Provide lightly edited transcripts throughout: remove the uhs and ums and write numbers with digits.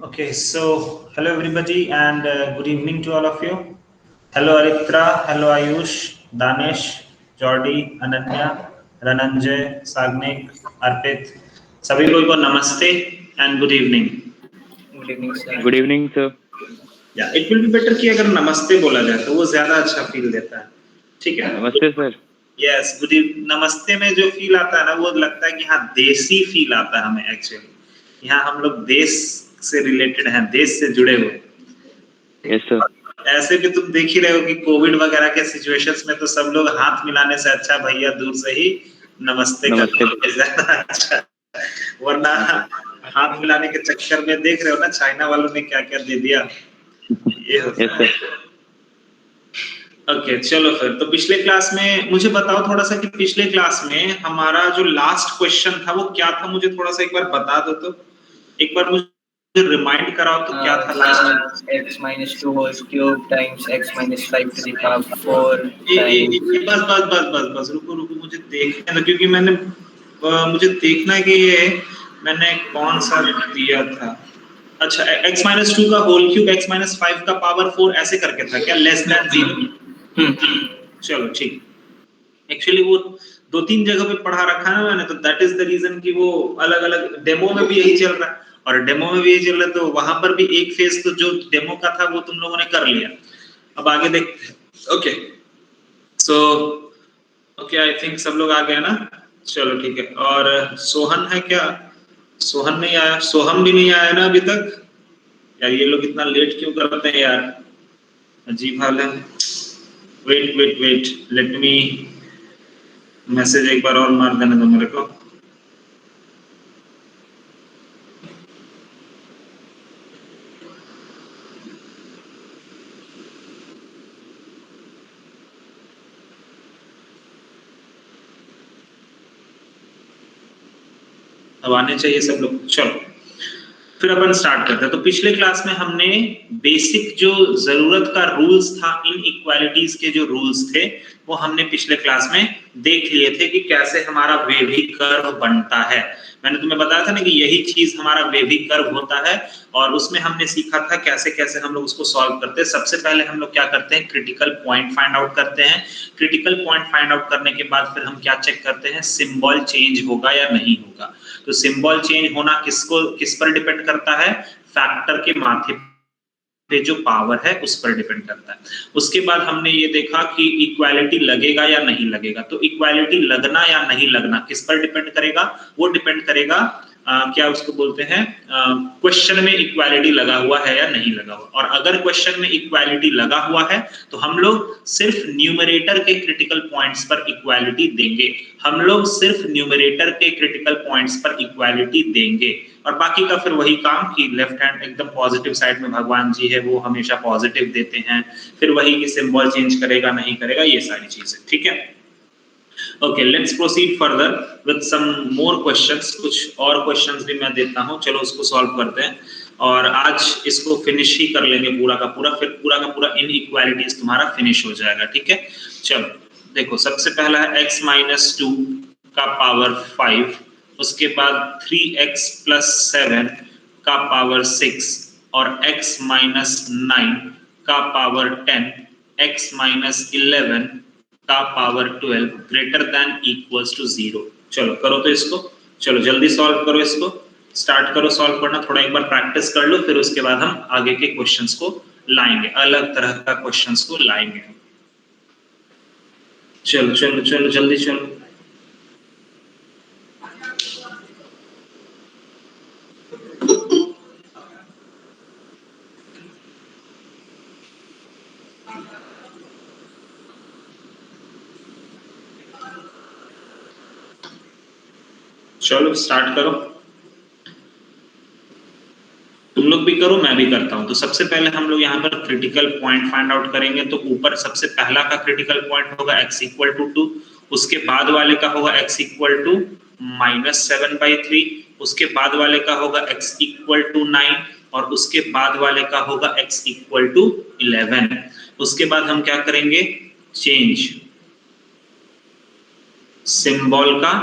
Okay, so hello everybody and good evening to all of you. Hello Aritra, hello Ayush, Danesh, Jordi, Ananya, Rananjay, Sagnik, Arpit. सभी लोगों को नमस्ते and good evening. Good evening, sir. Good evening, sir. Yeah, it will be better कि अगर नमस्ते बोला जाए तो वो ज्यादा अच्छा फील देता है. ठीक है. Namaste, sir. Yes, good evening. नमस्ते में जो फील आता है ना वो लगता है कि हाँ देसी फील आता है हमें एक्चुअली. यहाँ हम लोग देश से रिलेटेड हैं, देश से जुड़े हुए. Yes, sir. ऐसे भी तुम देख ही रहे हो कि कोविड वगैरह के सिचुएशंस में तो सब लोग हाथ मिलाने से अच्छा भैया दूर से ही नमस्ते करते ज्यादा अच्छा. वरना हाथ मिलाने के चक्कर में देख रहे हो ना चाइना वालों ने क्या क्या दे दिया. ये Yes, sir. ओके चलो फिर तो पिछले क्लास में मुझे बताओ थोड़ा सा कि पिछले क्लास में हमारा जो लास्ट क्वेश्चन था वो क्या था. मुझे थोड़ा सा एक बार बता दो तो एक बार मुझे रिमाइंड कराओ तो क्या था last. X minus 2 whole cube times x minus 5 to the power 4 times. बस रुको मुझे देखने दो क्योंकि मुझे देखना है कि ये मैंने कौन सा दिया था. अच्छा x minus 2 का होल क्यूब x minus 5 का पावर 4 ऐसे करके था क्या लेस देन 0. चलो ठीक. एक्चुअली वो दो तीन जगह पे पढ़ा रखा है मैंने तो दैट इज द रीजन कि वो अलग अलग डेमो में भी यही चल रहा है और डेमो में भी यही चल रहा है तो वहां पर भी एक फेज तो जो डेमो का था वो तुम लोगों ने कर लिया. अब आगे देखते हैं. Okay so okay I think सब लोग आ गए ना. चलो ठीक है. और सोहन है क्या? सोहन नहीं आया. सोहम भी नहीं आया ना अभी तक. यार ये लोग इतना लेट क्यों करते हैं यार, अजीब हाल है. वेट लेट मी मैसेज एक बार और मार देने दो मेरे को. अब आने चाहिए सब लोग. चलो फिर अपन स्टार्ट करते हैं. तो पिछले क्लास में हमने बेसिक जो जरूरत का रूल्स था इन इक्वालिटीज के जो रूल्स थे वो हमने पिछले क्लास में देख लिए थे कि कैसे हमारा वेवी कर्व बनता है. मैंने तुम्हें बताया था ना कि यही चीज हमारा वेवी कर्व होता है और उसमें हमने सीखा था कैसे कैसे हम लोग उसको सॉल्व करते हैं. सबसे पहले हम लोग क्या करते हैं, क्रिटिकल पॉइंट फाइंड आउट करते हैं. क्रिटिकल पॉइंट फाइंड आउट करने के बाद फिर हम क्या चेक करते हैं, सिंबल चेंज होगा या नहीं होगा. तो सिंबल चेंज होना किस पर डिपेंड करता है, फैक्टर के माथे पे जो पावर है उस पर डिपेंड करता है. उसके बाद हमने ये देखा कि इक्वालिटी लगेगा या नहीं लगेगा. तो इक्वालिटी लगना या नहीं लगना किस पर डिपेंड करेगा, वो डिपेंड करेगा क्या उसको बोलते हैं, क्वेश्चन में इक्वालिटी लगा हुआ है या नहीं लगा हुआ. और अगर क्वेश्चन में इक्वालिटी लगा हुआ है तो हम लोग सिर्फ न्यूमरेटर के क्रिटिकल पॉइंट्स पर इक्वालिटी देंगे. हम लोग सिर्फ न्यूमरेटर के क्रिटिकल पॉइंट्स पर इक्वालिटी देंगे और बाकी का फिर वही काम कि लेफ्ट हैंड एकदम पॉजिटिव साइड में भगवान जी है वो हमेशा पॉजिटिव देते हैं. फिर वही कि सिंबल चेंज करेगा नहीं करेगा ये सारी चीजें. ठीक है. Okay let's proceed further with some more questions. कुछ और क्वेश्चंस भी मैं देता हूं, चलो उसको सॉल्व करते हैं और आज इसको फिनिश ही कर लेंगे पूरा का पूरा. फिर पूरा का पूरा इनइक्वालिटीज तुम्हारा फिनिश हो जाएगा. ठीक है. चलो देखो सबसे पहला है x minus 2 का पावर 5, उसके बाद 3x plus 7 का पावर 6 और x minus 9 का पावर 10, x minus 11 का power 12 greater than equals to 0. चलो करो तो इसको, चलो जल्दी सॉल्व करो इसको. स्टार्ट करो सॉल्व करना, थोड़ा एक बार प्रैक्टिस कर लो फिर उसके बाद हम आगे के क्वेश्चंस को लाएंगे, अलग तरह का क्वेश्चंस को लाएंगे. चलो चलो चलो जल्दी चलो. चलो स्टार्ट करो, तुम लोग भी करो मैं भी करता हूं. तो सबसे पहले हम लोग यहाँ पर क्रिटिकल पॉइंट फाइंड आउट करेंगे. तो ऊपर सबसे पहला का क्रिटिकल पॉइंट होगा x इक्वल टू 2, उसके बाद वाले का होगा x इक्वल टू -7/3, उसके बाद वाले का होगा x इक्वल टू 9 और उसके बाद वाले का होगा x इक्वल टू 11. उसके बाद हम क्या करेंगे, चेंज सिंबल का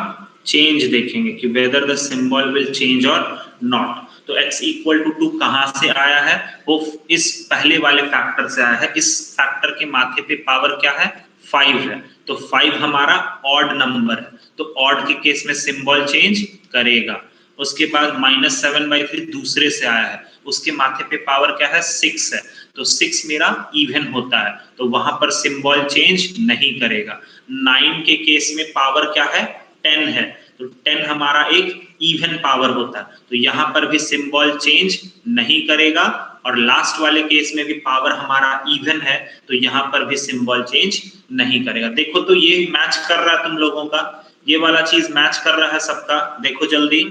चेंज देखेंगे कि whether the symbol will change और नॉट. तो x इक्वल टू 2 कहां से आया है? वो इस पहले वाले फैक्टर से आया है। इस फैक्टर के माथे पे पावर क्या है? 5 है, तो 5 हमारा ऑड नंबर है, तो ऑड के केस में सिंबल चेंज करेगा। उसके बाद -7/3 दूसरे से आया है, उसके माथे पे पावर क्या है? 6 है, तो 6 मेरा इवन होता है, तो वहां पर सिंबल चेंज नहीं करेगा। 9 के केस में पावर क्या है? 10 है, तो 10 हमारा एक इवन पावर होता है, तो यहाँ पर भी सिंबल चेंज नहीं करेगा। और लास्ट वाले केस में भी पावर हमारा इवन है, तो यहाँ पर भी सिंबल चेंज नहीं करेगा। देखो तो ये मैच कर रहा है तुम लोगों का, ये वाला चीज मैच कर रहा है सबका, देखो जल्दी।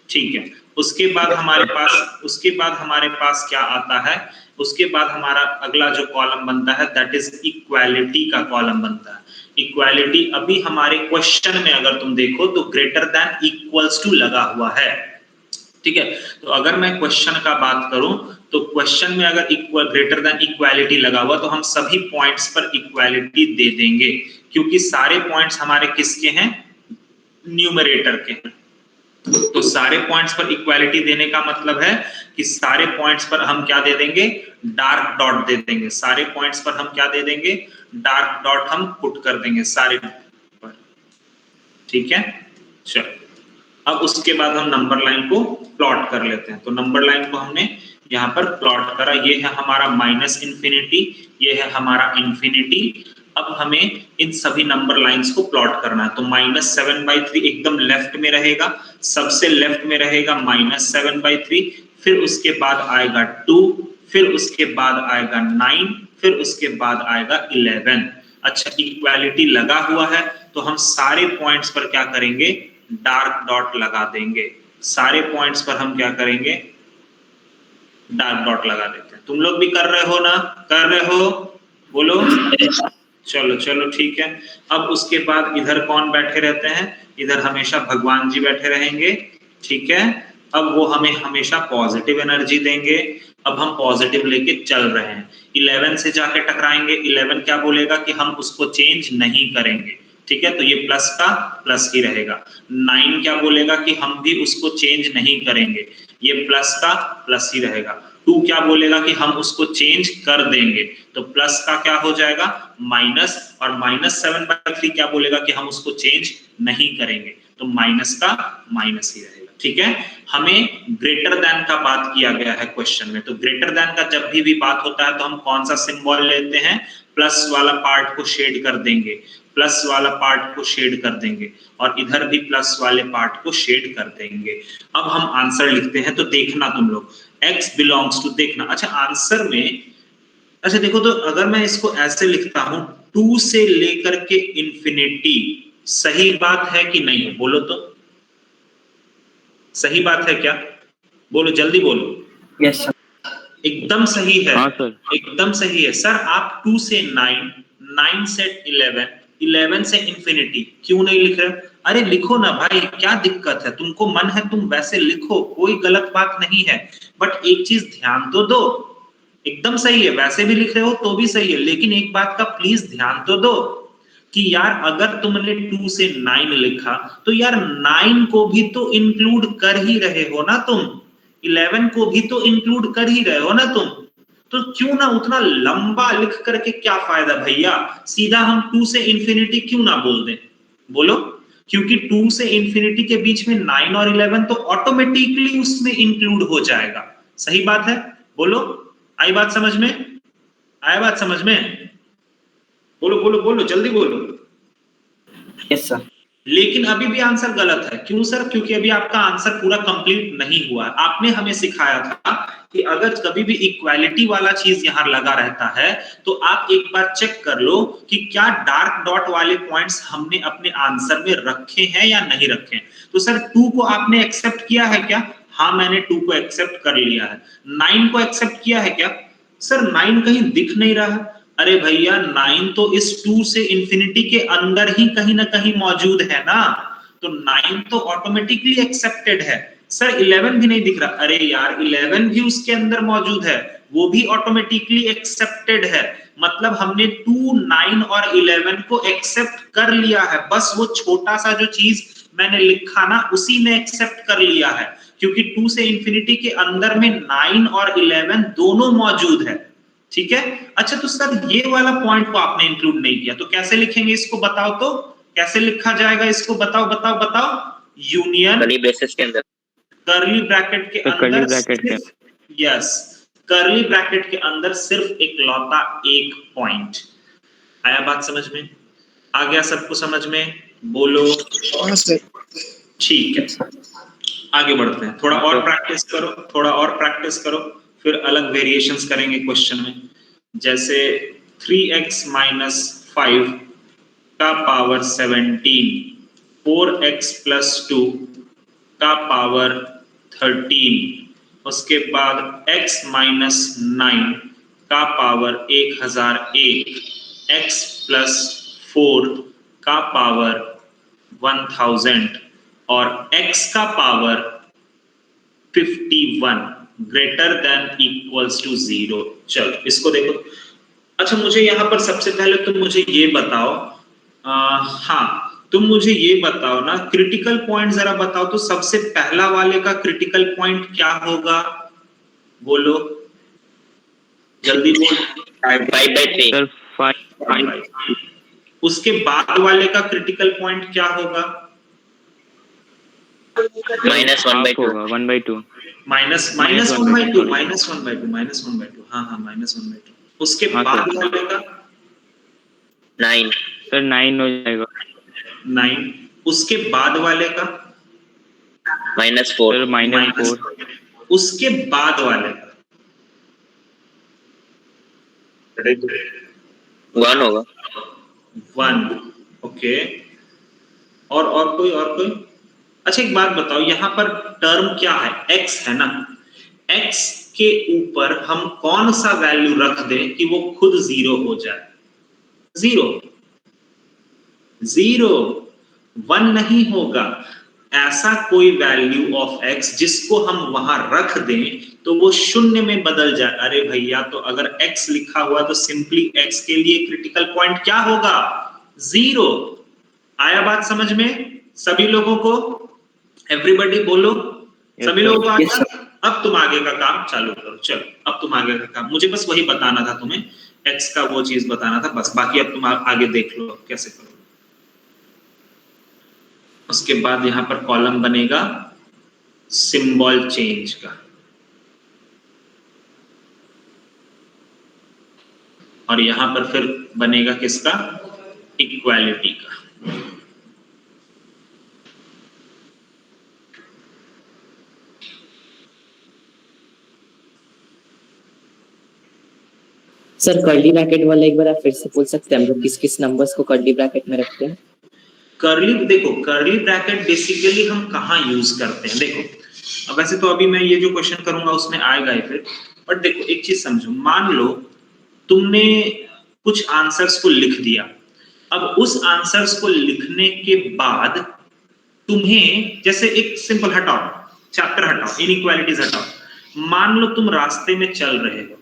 ठीक है, उसके बाद हमारे पास क्या आता है? उसके बाद हमारा अगला जो कॉलम बनता है दैट इज इक्वालिटी का कॉलम बनता है। इक्वालिटी अभी हमारे क्वेश्चन में अगर तुम देखो तो ग्रेटर देन इक्वल्स टू लगा हुआ है, ठीक है। तो अगर मैं क्वेश्चन का बात करूं तो क्वेश्चन में अगर इक्वल ग्रेटर देन इक्वालिटी लगा हुआ तो हम सभी पॉइंट्स पर इक्वालिटी दे देंगे, क्योंकि सारे पॉइंट्स हमारे किसके हैं? न्यूमरेटर के हैं। तो सारे पॉइंट्स पर इक्वालिटी देने का मतलब है कि सारे पॉइंट्स पर हम क्या दे देंगे? डार्क डॉट दे देंगे। सारे पॉइंट्स पर हम क्या दे देंगे? डार्क डॉट हम पुट कर देंगे सारे पर, ठीक है। चलो, अब उसके बाद हम नंबर लाइन को प्लॉट कर लेते हैं। तो नंबर लाइन को हमने यहाँ पर प्लॉट करा, ये है हमारा -इंफिनिटी, ये है हमारा इंफिनिटी। अब हमें इन सभी नंबर लाइंस को प्लॉट करना है। तो -7/3 एकदम लेफ्ट में रहेगा, सबसे लेफ्ट में रहेगा -7/3, फिर उसके बाद आएगा 2, फिर उसके बाद आएगा 9, फिर उसके बाद आएगा 11। अच्छा, इक्वालिटी लगा हुआ है तो हम सारे पॉइंट्स पर क्या करेंगे? डार्क डॉट लगा देंगे। सारे पॉइंट्स पर हम क्या करेंगे? डार्क डॉट लगा देते हैं। तुम लोग भी कर रहे हो ना? कर रहे हो? बोलो। चलो चलो ठीक है। अब उसके बाद इधर कौन बैठे रहते हैं? इधर हमेशा भगवान जी बैठे रहेंगे, ठीक है। अब वो हमें हमेशा पॉजिटिव एनर्जी देंगे। अब हम पॉजिटिव लेके चल रहे हैं, 11 से जाके टकराएंगे। 11 क्या बोलेगा कि हम उसको चेंज नहीं करेंगे, ठीक है, तो ये प्लस का प्लस ही रहेगा। 9 क्या बोलेगा कि हम भी उसको चेंज नहीं करेंगे, ये प्लस का प्लस ही रहेगा। 2 क्या बोलेगा कि हम उसको चेंज कर देंगे, तो प्लस का क्या हो जाएगा? माइनस। और -7/3 क्या बोलेगा कि हम उसको चेंज नहीं करेंगे, तो माइनस का माइनस ही रहेगा, ठीक है। हमें ग्रेटर देन का बात किया गया है क्वेश्चन में, तो ग्रेटर देन का जब भी बात होता है तो हम कौन सा सिंबल लेते हैं? प्लस वाला पार्ट को शेड कर देंगे, प्लस वाला पार्ट को शेड कर देंगे, और इधर भी प्लस वाले पार्ट को शेड कर देंगे। अब हम आंसर लिखते हैं, तो देखना तुम लोग, x बिलोंग्स टू, देखना। अच्छा, आंसर में, अच्छा देखो, तो अगर मैं इसको ऐसे लिखता हूं 2 से लेकर के इंफिनिटी, सही बात है कि नहीं? बोलो तो, सही बात है क्या? बोलो, जल्दी बोलो। Yes sir. एकदम सही है। हाँ सर। एकदम सही है सर। आप 2 से 9, 9 से 11, 11 से इंफिनिटी क्यों नहीं लिख रहे? अरे लिखो ना भाई, क्या दिक्कत है? तुमको मन है तुम वैसे लिखो, कोई गलत बात नहीं है, बट एक चीज ध्यान तो दो। एकदम सही है, वैसे भी लिख रहे हो तो भी सही है, लेकिन एक बात का प्लीज ध्यान तो दो कि यार अगर तुमने 2 से 9 लिखा तो यार 9 को भी तो इंक्लूड कर ही रहे हो ना तुम, 11 को भी तो इंक्लूड कर ही रहे हो ना तुम, तो क्यों ना उतना लंबा लिख करके क्या फायदा भैया? सीधा हम 2 से इंफिनिटी क्यों ना बोल दें? बोलो, क्योंकि 2 से इंफिनिटी के बीच में 9 और 11 तो ऑटोमेटिकली उसमें इंक्लूड हो जाएगा। सही बात है? बोलो, आई बात समझ में? आया बात समझ में? बोलो बोलो बोलो, जल्दी बोलो। Yes sir. लेकिन अभी भी आंसर गलत है। क्यों सर? क्योंकि अभी आपका आंसर पूरा कंप्लीट नहीं हुआ। आपने हमें सिखाया था कि अगर कभी भी इक्वालिटी वाला चीज यहां लगा रहता है तो आप एक बार चेक कर लो कि क्या डार्क डॉट वाले पॉइंट्स हमने अपने आंसर में रखे हैं या नहीं रखे। तो सर 2 को आपने एक्सेप्ट किया है क्या? हाँ, मैंने 2 को एक्सेप्ट कर लिया है। 9 को एक्सेप्ट किया है क्या? सर 9 कहीं दिख नहीं रहा। अरे भैया 9 तो इस 2 से इंफिनिटी के अंदर ही कहीं ना कहीं मौजूद है ना, तो 9 तो ऑटोमेटिकली एक्सेप्टेड है। सर 11 भी नहीं दिख रहा। अरे यार 11 भी उसके अंदर मौजूद है, वो भी ऑटोमेटिकली एक्सेप्टेड है। मतलब हमने 2, 9 और 11 को एक्सेप्ट कर लिया है, बस वो छोटा सा जो चीज मैंने लिखा ना उसी में एक्सेप्ट कर लिया है, क्योंकि 2 से इंफिनिटी के अंदर में 9 और 11 दोनों मौजूद है, ठीक है। अच्छा तो सर ये वाला पॉइंट को आपने इंक्लूड नहीं किया, तो कैसे लिखेंगे इसको बताओ, तो कैसे लिखा जाएगा इसको, बताओ बताओ बताओ। यूनियन कर्ली ब्रेसेस के अंदर, कर्ली ब्रैकेट के अंदर, यस, कर्ली ब्रैकेट के अंदर सिर्फ इकलौता एक पॉइंट। आया बात समझ में? आ गया सबको समझ में? बोलो। ठीक है, आगे बढ़ते हैं, थोड़ा और प्रैक्टिस करो, थोड़ा और प्रैक्टिस करो, फिर अलग वेरिएशंस करेंगे क्वेश्चन में। जैसे 3x माइनस 5 का पावर 17, 4x प्लस 2 का पावर 13, उसके बाद x माइनस 9 का पावर 1001, x प्लस 4 का पावर 1000 और x का power 51 greater than equals to 0। चलो इसको देखो। अच्छा मुझे यहां पर सबसे पहले तुम मुझे ये बताओ, हाँ तुम मुझे ये बताओ ना, क्रिटिकल पॉइंट जरा बताओ तो सबसे पहला वाले का क्रिटिकल पॉइंट क्या होगा, बोलो जल्दी बोल। 5/3 5/3। उसके बाद वाले का क्रिटिकल पॉइंट क्या होगा? -1/2 1/2 -1/2 हाँ -1/2। उसके बाद वाले का 9 सर 9 हो जाएगा। 9। उसके बाद वाले का -4 सर -4। उसके बाद वाले का 1 होगा। 1। ओके, और कोई? अच्छा एक बात बताओ, यहाँ पर टर्म क्या है? x है ना, x के ऊपर हम कौन सा वैल्यू रख दें कि वो खुद 0 हो जाए? 0 1 नहीं होगा। ऐसा कोई वैल्यू ऑफ x जिसको हम वहां रख दें तो वो शून्य में बदल जाए। अरे भैया तो अगर x लिखा हुआ तो सिंपली x के लिए क्रिटिकल पॉइंट क्या होगा? 0। आया बात समझ में सभी लोगों को? एवरीबॉडी बोलो। सभी लोगों को आ गया? अब तुम आगे का काम चालू करो। चलो अब तुम आगे का काम, मुझे बस वही बताना था तुम्हें, x का वो चीज बताना था बस, बाकी अब तुम आगे देख लो कैसे करो। उसके बाद यहां पर कॉलम बनेगा सिंबल चेंज का, और यहां पर फिर बनेगा किसका? इक्वालिटी का। सर कर्ली ब्रैकेट वाला एक बार आप फिर से बोल सकते हैं, हम लोग किस किस नंबर्स को कर्ली ब्रैकेट में रखते हैं? कर्ली, देखो कर्ली ब्रैकेट बेसिकली हम कहाँ यूज करते हैं, देखो अब वैसे तो अभी मैं ये जो क्वेश्चन करूंगा उसमें आएगा ही फिर, बट देखो एक चीज समझो, मान लो तुमने कुछ आंसर्स को लिख दिया, अब उस आंसर्स को लिखने के बाद तुम्हें जैसे एक सिंपल हटाओ, चैप्टर हटाओ, इनइक्वालिटीज हटाओ, मान लो तुम रास्ते में चल रहे हो,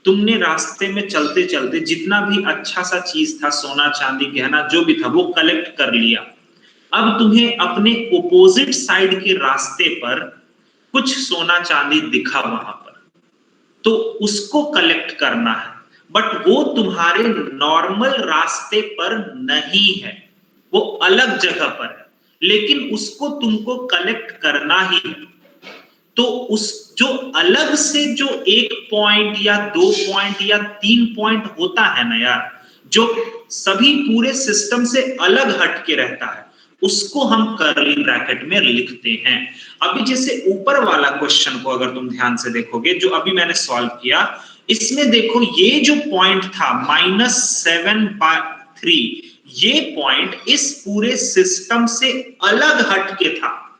तुमने रास्ते में चलते चलते जितना भी अच्छा सा चीज था, सोना चांदी गहना जो भी था, वो कलेक्ट कर लिया। अब तुम्हें अपने ओपोजिट साइड के रास्ते पर कुछ सोना चांदी दिखा वहां पर, तो उसको कलेक्ट करना है, बट वो तुम्हारे नॉर्मल रास्ते पर नहीं है, वो अलग जगह पर है, लेकिन उसको तुमको कलेक्ट करना ही है। तो उस जो अलग से जो 1 पॉइंट या 2 पॉइंट या 3 पॉइंट होता है ना यार, जो सभी पूरे सिस्टम से अलग हट के रहता है, उसको हम कर्ली ब्रैकेट में लिखते हैं। अभी जैसे ऊपर वाला क्वेश्चन को अगर तुम ध्यान से देखोगे जो अभी मैंने सॉल्व किया, इसमें देखो ये जो पॉइंट था -7/3, ये पॉइंट इस पूरे सिस्टम से अलग हट के था,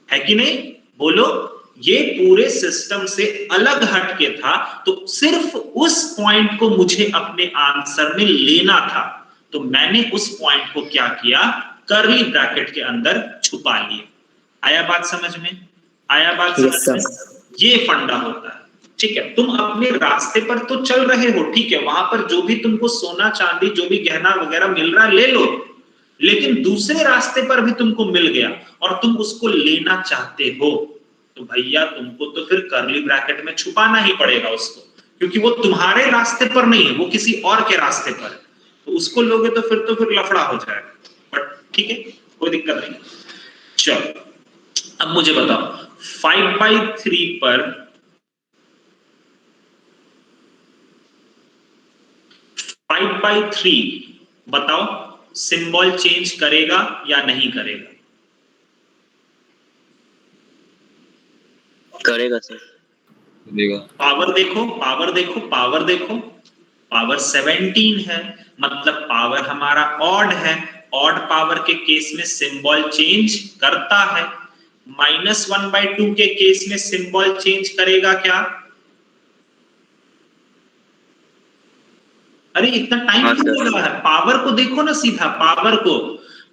है कि नहीं? बोलो, ये पूरे सिस्टम से अलग हट के था, तो सिर्फ उस पॉइंट को मुझे अपने आंसर में लेना था, तो मैंने उस पॉइंट को क्या किया? कर्ली ब्रैकेट के अंदर छुपा लिया। आया बात समझ में? आया बात समझ में? ये फंडा होता है, ठीक है। तुम अपने रास्ते पर तो चल रहे हो, ठीक है, वहां पर जो भी तुमको सोना चांदी जो भी गहना वगैरह मिल रहा है ले लो, लेकिन दूसरे रास्ते पर भी तुमको मिल गया और तुम उसको लेना चाहते हो, तो भैया तुमको तो फिर कर्ली ब्रैकेट में छुपाना ही पड़ेगा उसको, क्योंकि वो तुम्हारे रास्ते पर नहीं है, वो किसी और के रास्ते पर है। तो उसको लोगे तो फिर लफड़ा हो जाएगा। बट ठीक है, कोई दिक्कत नहीं। चलो अब मुझे बताओ 5/3 पर 5/3 बताओ सिंबल चेंज करेगा या नहीं करेगा? करेगा सर। पावर देखो, पावर देखो, पावर देखो, पावर 17 है, मतलब पावर हमारा ऑड है। ऑड पावर के केस में सिंबल चेंज करता है। -1/2 के केस में सिंबल चेंज करेगा क्या? अरे इतना टाइम क्यों लग रहा है? पावर को देखो ना सीधा, पावर को।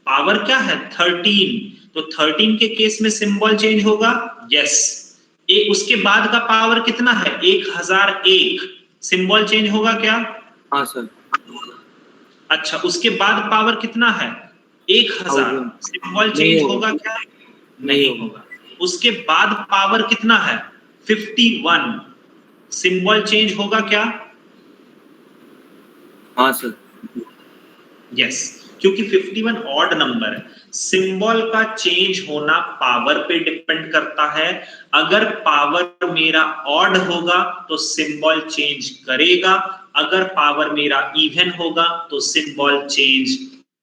पावर क्या है? 13। तो 13 के केस में सिंबल चेंज होगा, यस। एक उसके बाद का पावर कितना है? 1001, सिंबल चेंज होगा क्या? हाँ सर। अच्छा, उसके बाद पावर कितना है? 1000, सिंबल चेंज होगा क्या? नहीं होगा। उसके बाद पावर कितना है? 51, सिंबल चेंज होगा क्या? हाँ सर। यस, क्योंकि 51 ऑड नंबर है। सिंबल का चेंज होना पावर पे डिपेंड करता है। अगर पावर मेरा ऑड होगा तो सिंबल चेंज करेगा, अगर पावर मेरा इवन होगा तो सिंबल चेंज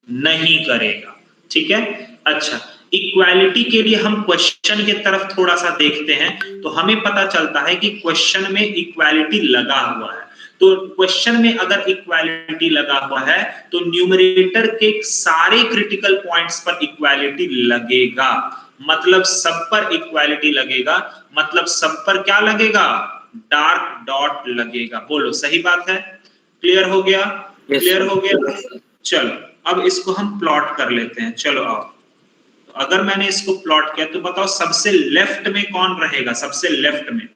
नहीं करेगा। ठीक है? अच्छा, इक्वालिटी के लिए हम क्वेश्चन की तरफ थोड़ा सा देखते हैं, तो हमें पता चलता है कि क्वेश्चन में इक्वालिटी लगा हुआ है। तो क्वेश्चन में अगर इक्वालिटी लगा हुआ है तो न्यूमरेटर के सारे क्रिटिकल पॉइंट्स पर इक्वालिटी लगेगा, मतलब सब पर इक्वालिटी लगेगा, मतलब सब पर क्या लगेगा? डार्क डॉट लगेगा। बोलो सही बात है? क्लियर हो गया? क्लियर हो गया? चलो अब इसको हम प्लॉट कर लेते हैं। चलो आओ, तो अगर मैंने इसको प्लॉट किया तो बताओ सबसे लेफ्ट में कौन रहेगा? सबसे लेफ्ट में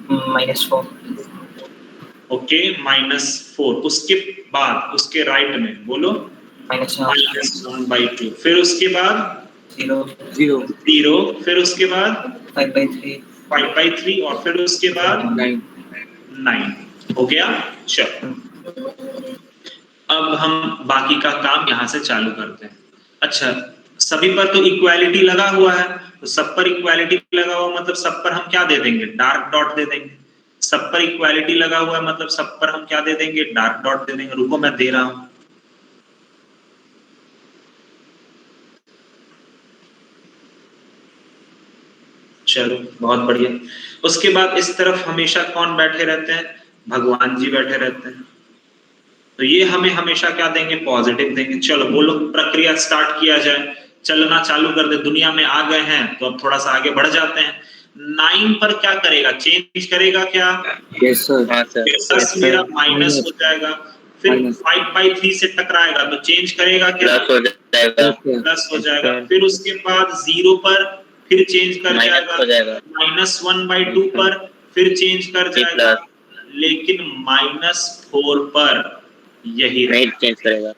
-4। ओके, -4। उसके बाद उसके राइट में बोलो -1/2। फिर उसके बाद 0, फिर उसके बाद 5/3 और फिर उसके बाद 9। हो गया? चलो अब हम बाकी का काम यहां से चालू करते हैं। अच्छा, सभी पर तो इक्वालिटी लगा हुआ है, तो सब पर इक्वालिटी लगा हुआ मतलब सब पर हम क्या दे देंगे? डार्क डॉट दे देंगे। सब पर इक्वालिटी लगा हुआ है मतलब सब पर हम क्या दे देंगे? डार्क डॉट दे देंगे। रुको मैं दे रहा हूं। चलो बहुत बढ़िया। उसके बाद इस तरफ हमेशा कौन बैठे रहते हैं? भगवान जी बैठे रहते हैं, तो ये हमें हमेशा क्या देंगे? पॉजिटिव देंगे। चलो बोलो, प्रक्रिया स्टार्ट किया जाए, चलना चालू कर दे। दुनिया में आ गए हैं तो अब थोड़ा सा आगे बढ़ जाते हैं। 9 पर क्या करेगा? चेंज करेगा क्या? Yes sir. हाँ सर। 10 मेरा माइनस हो जाएगा। फिर 5/3 से टकराएगा तो चेंज करेगा क्या? प्लस हो जाएगा। प्लस हो जाएगा। फिर उसके बाद 0 पर फिर चेंज कर माइनस हो जाएगा। -1/2 पर फिर चेंज कर जाएगा, लेकिन -4 पर यही नहीं चेंज करेगा।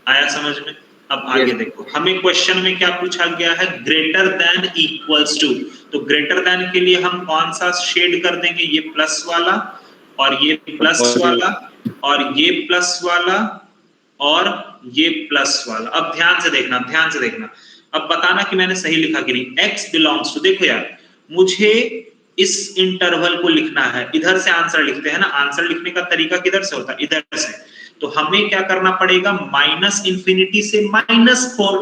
आया समझ में? अब आगे देखो, हमें क्वेश्चन में क्या पूछा गया है? Greater than equals to. तो ग्रेटर देन के लिए हम कौन सा शेड कर देंगे? ये प्लस वाला और ये प्लस वाला और ये प्लस वाला और ये प्लस वाला। अब ध्यान से देखना, ध्यान से देखना। अब बताना कि मैंने सही लिखा कि नहीं। x बिलोंग्स टू, देखो यार, मुझे इस इंटरवल को लिखना है। इधर से आंसर लिखते हैं ना, आंसर लिखने का तरीका किधर से होता है? इधर से। तो हमें क्या करना पड़ेगा? -∞ से -4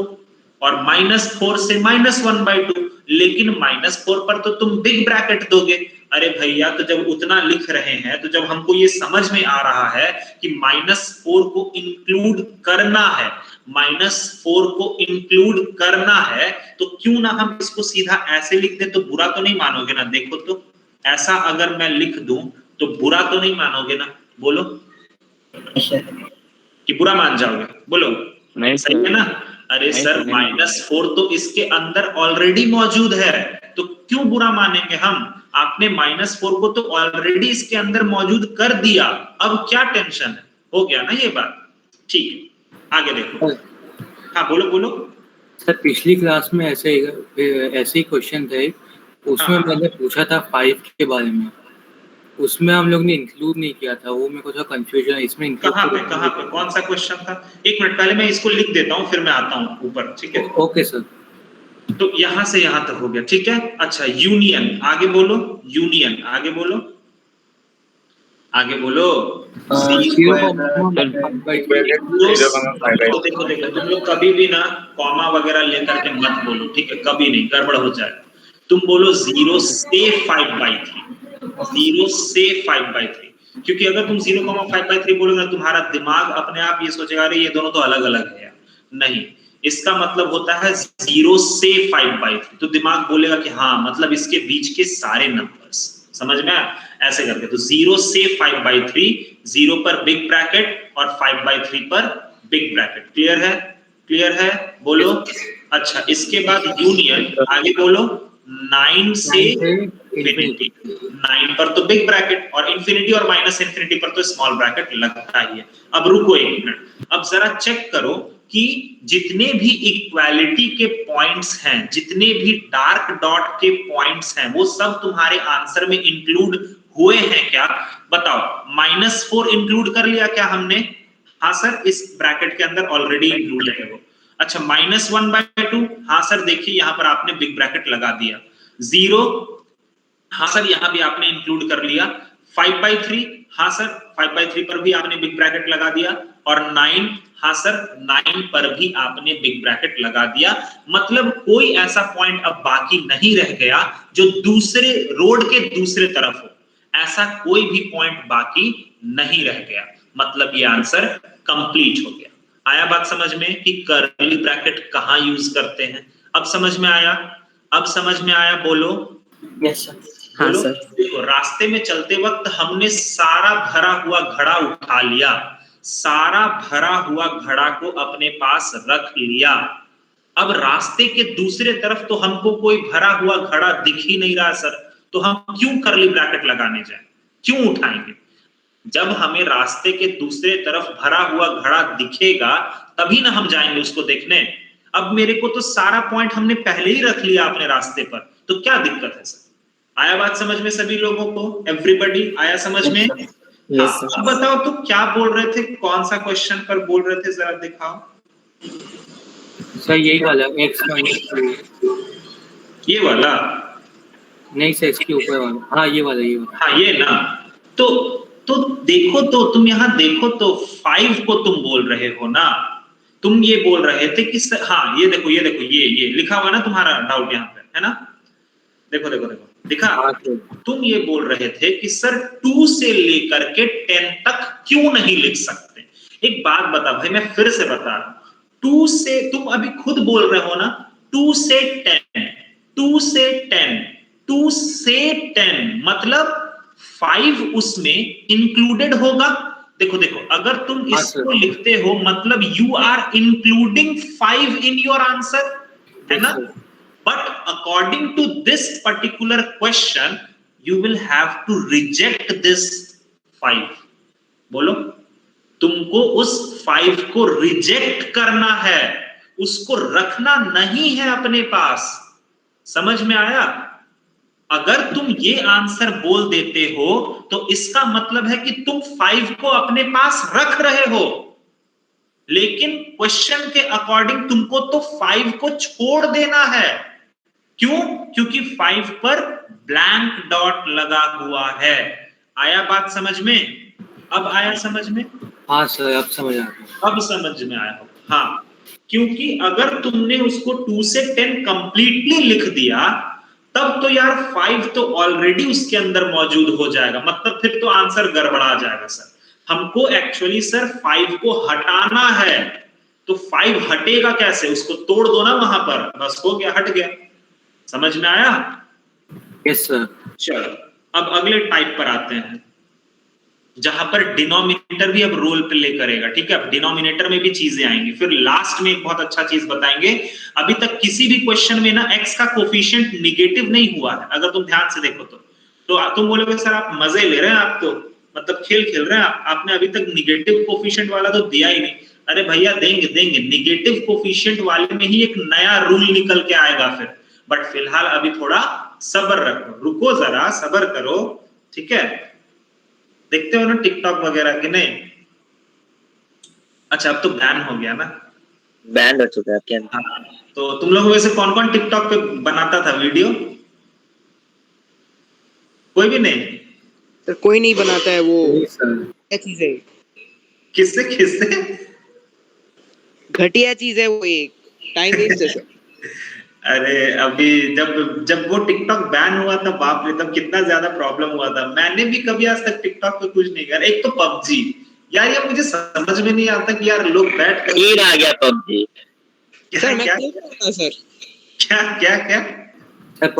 और -4 से -1/2। लेकिन -4 पर तो तुम बिग ब्रैकेट दोगे। अरे भैया, तो जब उतना लिख रहे हैं, तो जब हमको ये समझ में आ रहा है कि -4 को इंक्लूड करना है, -4 को इंक्लूड करना है, तो क्यों ना हम इसको सीधा ऐसे लिख दे? तो बुरा तो नहीं मानोगे ना? देखो तो, ऐसा अगर मैं लिख दूं तो बुरा तो नहीं मानोगे ना? बोलो कि बुरा मान जाओगे? बोलो नहीं सही है ना? अरे सर, -4 तो इसके अंदर ऑलरेडी मौजूद है, तो क्यों बुरा मानेंगे हम? आपने -4 को तो ऑलरेडी इसके अंदर मौजूद कर दिया, अब क्या टेंशन है? हो गया ना ये बात? ठीक है, आगे देखो। हाँ बोलो बोलो। सर पिछली क्लास में ऐसे ही क्वेश्चन थे, उसमें हाँ। मैंने पूछा था 5 के बारे में, उसमें हम लोग ने इंक्लूड नहीं किया था, वो मेरे को थोड़ा कंफ्यूजन है इसमें। कहाँ पे कौन सा क्वेश्चन था? एक मिनट, पहले मैं इसको लिख देता हूँ फिर मैं आता हूँ ऊपर, ठीक है? Okay sir. तो यहाँ से यहाँ तक हो गया, ठीक है। अच्छा यूनियन, आगे बोलो। यूनियन, आगे बोलो, आगे बोलो। देखो देखो तुम लोग कभी भी ना कॉमा वगैरह लेकर के मत बोलो, ठीक है? कभी नहीं, गड़बड़ हो जाए। तुम बोलो 0 से 5/3, 0 से 5/3, क्योंकि अगर तुम 0,5/3 बोलोगे ना, तुम्हारा दिमाग अपने आप ये सोचेगा अरे ये दोनों तो अलग अलग है। नहीं, इसका मतलब होता है 0 से 5/3, तो दिमाग बोलेगा कि हाँ मतलब इसके बीच के सारे नंबर्स, समझ में आया? ऐसे करके तो 0 से 5/3, 0 पर बिग ब्रैकेट और 5/3 पर बिग ब्रैकेट। क्लियर है? क्लियर है? बोलो। अच्छा, इसके बाद यूनियन, आगे बोलो। 9 से इंफिनिटी, 9 पर तो बिग ब्रैकेट और इंफिनिटी और माइनस इंफिनिटी पर तो स्मॉल ब्रैकेट लगता ही है। अब रुको एक मिनट, अब जरा चेक करो कि जितने भी इक्वालिटी के पॉइंट्स हैं, जितने भी डार्क डॉट के पॉइंट्स हैं, वो सब तुम्हारे आंसर में इंक्लूड हुए हैं क्या? बताओ। -4 इंक्लूड कर लिया क्या हमने? हाँ सर, इस ब्रैकेट के अंदर ऑलरेडी इंक्लूड है वो। अच्छा, -1/2, हाँ सर देखिए यहाँ पर आपने बिग ब्रैकेट लगा दिया। 0, हाँ सर यहाँ भी आपने इंक्लूड कर लिया। 5/3, हाँ सर 5/3 पर भी आपने बिग ब्रैकेट लगा दिया। और 9, हाँ सर 9 पर भी आपने बिग ब्रैकेट लगा दिया। मतलब कोई ऐसा पॉइंट अब बाकी नहीं रह गया जो दूसरे रोड के दूसरे तरफ हो, ऐसा कोई भी पॉइंट बाकी नहीं रह गया। मतलब ये आंसर कंप्लीट हो गया। आया बात समझ में कि कर्ली ब्रैकेट कहां यूज करते हैं? अब समझ में आया? अब समझ में आया? बोलो। Yes sir. हाँ बोलो। सर। देखो, रास्ते में चलते वक्त हमने सारा भरा हुआ घड़ा उठा लिया, सारा भरा हुआ घड़ा को अपने पास रख लिया। अब रास्ते के दूसरे तरफ तो हमको कोई भरा हुआ घड़ा दिख ही नहीं रहा सर, तो हम क्यों कर्ली ब्रैकेट लगाने जाए? क्यों उठाएंगे? जब हमें रास्ते के दूसरे तरफ भरा हुआ घड़ा दिखेगा तभी ना हम जाएंगे उसको देखने। अब मेरे को तो सारा पॉइंट हमने पहले ही रख लिया अपने रास्ते पर, तो क्या दिक्कत है सर? आया बात समझ में सभी लोगों को? एवरीबॉडी आया समझ में? यस हाँ, सर। अब बताओ तो क्या बोल रहे थे, कौन सा क्वेश्चन पर बोल रहे थे, जरा दिखाओ। सर यही वाला x-2। ये वाला? नहीं सर, इसके ऊपर वाला। हाँ ये वाला। हाँ ये ना। तो देखो, तो तुम यहाँ देखो तो 5 को तुम बोल रहे हो ना, तुम ये बोल रहे थे कि हाँ ये देखो ये लिखा हुआ ना तुम्हारा डाउट यहाँ पे, है ना? देखो देखो देखो दिखा। तुम ये बोल रहे थे कि सर 2 से लेकर के 10 तक क्यों नहीं लिख सकते? एक बात बता भाई, मैं फिर से बता रहा हूं, 2 से तुम अभी खुद बोल रहे हो ना, 2 से 10, 2 से 10, 2 से 10 मतलब 5 उसमें इंक्लूडेड होगा। देखो देखो, अगर तुम इसको लिखते हो मतलब you are including 5 in your answer, है ना? But according to this particular question, you will have to reject this 5. बोलो, तुमको उस 5 को रिजेक्ट करना है, उसको रखना नहीं है अपने पास। समझ में आया? अगर तुम ये आंसर बोल देते हो तो इसका मतलब है कि तुम 5 को अपने पास रख रहे हो, लेकिन क्वेश्चन के अकॉर्डिंग तुमको तो 5 को छोड़ देना है। क्यों? क्योंकि 5 पर ब्लैंक डॉट लगा हुआ है। आया बात समझ में? अब आया समझ में? हाँ सर, अब समझ आ गया। अब समझ में आया हो? हाँ, क्योंकि अगर तुमने उसको 2 से 10 कंप्लीटली लिख दिया तब तो यार 5 तो ऑलरेडी उसके अंदर मौजूद हो जाएगा, मतलब फिर तो आंसर गड़बड़ा जाएगा सर। हमको एक्चुअली सर 5 को हटाना है, तो 5 हटेगा कैसे? उसको तोड़ दो ना वहां पर, बस हो गया, हट गया। समझ में आया? Yes sir. चलो अब अगले टाइप पर आते हैं, जहां पर डिनोमिनेटर भी अब रोल प्ले करेगा। ठीक है, अब डिनोमिनेटर में भी चीजें आएंगी, फिर लास्ट में एक बहुत अच्छा चीज बताएंगे। अभी तक किसी भी क्वेश्चन में ना x का कोफिशिएंट निगेटिव नहीं हुआ है, अगर तुम ध्यान से देखो तो तुम बोलोगे सर आप मजे ले रहे हैं, आप तो मतलब खेल खेल रहे हैं, आपने अभी तक निगेटिव कोफिशिएंट वाला तो दिया ही नहीं। अरे भैया देंगे देंगे, निगेटिव कोफिशिएंट वाले में ही एक नया रूल निकल के आएगा फिर, बट फिलहाल अभी थोड़ा सब्र रखो, रुको जरा, सब्र करो, ठीक है। देखते हो ना टिकटॉक वगैरह कि नहीं? अच्छा अब तो बैन हो गया ना? बैन हो चुका है क्या? हाँ, तो तुम लोग वैसे कौन कौन टिकटॉक पे बनाता था वीडियो? कोई भी नहीं? सर कोई नहीं बनाता है वो, सर क्या चीज है, किससे किससे? घटिया चीज है वो, एक टाइम वेस्ट है सर। अरे अभी जब वो टिकटॉक बैन हुआ था, बाप रे, तब कितना ज्यादा प्रॉब्लम हुआ था। मैंने भी कभी आज तक टिकटॉक पे कुछ नहीं करा। एक तो पबजी, यार ये मुझे समझ में नहीं आता कि यार लोग बैठ कर ईद आ गया पबजी। सर मैं क्या खेल रहा था सर, क्या क्या क्या?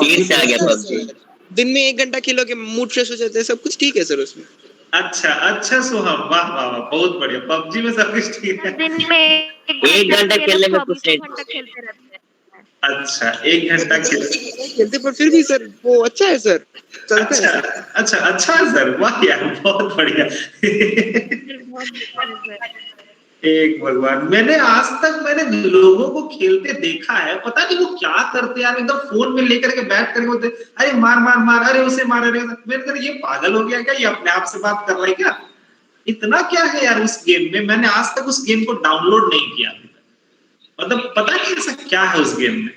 ईद से आ गया पबजी। दिन में 1 घंटा खेलोगे मूड फ्रेश हो जाता है, सब कुछ ठीक है सर उसमें। अच्छा अच्छा सोहम, वाह वाह वाह, बहुत बढ़िया। पबजी में सब कुछ ठीक है। दिन में 1 घंटा खेलने में कुछ नहीं। घंटा खेलते रहते हैं। अच्छा 1 घंटा खेलते पर फिर भी सर वो अच्छा है सर, चलता अच्छा है। अच्छा अच्छा सर, वाह यार बहुत बढ़िया। एक भगवान, मैंने आज तक लोगों को खेलते देखा है, पता नहीं वो क्या करते यार, एकदम फोन में लेकर के बैठ करके बोलते अरे मार मार मार, अरे उसे मार, अरे मैंने कहा ये पागल हो गया क्या, ये अपने आप से बात कर रहा है क्या? इतना क्या है यार उस गेम में? मैंने आज तक उस गेम को डाउनलोड नहीं किया, मतलब पता नहीं ऐसा क्या है उस गेम में।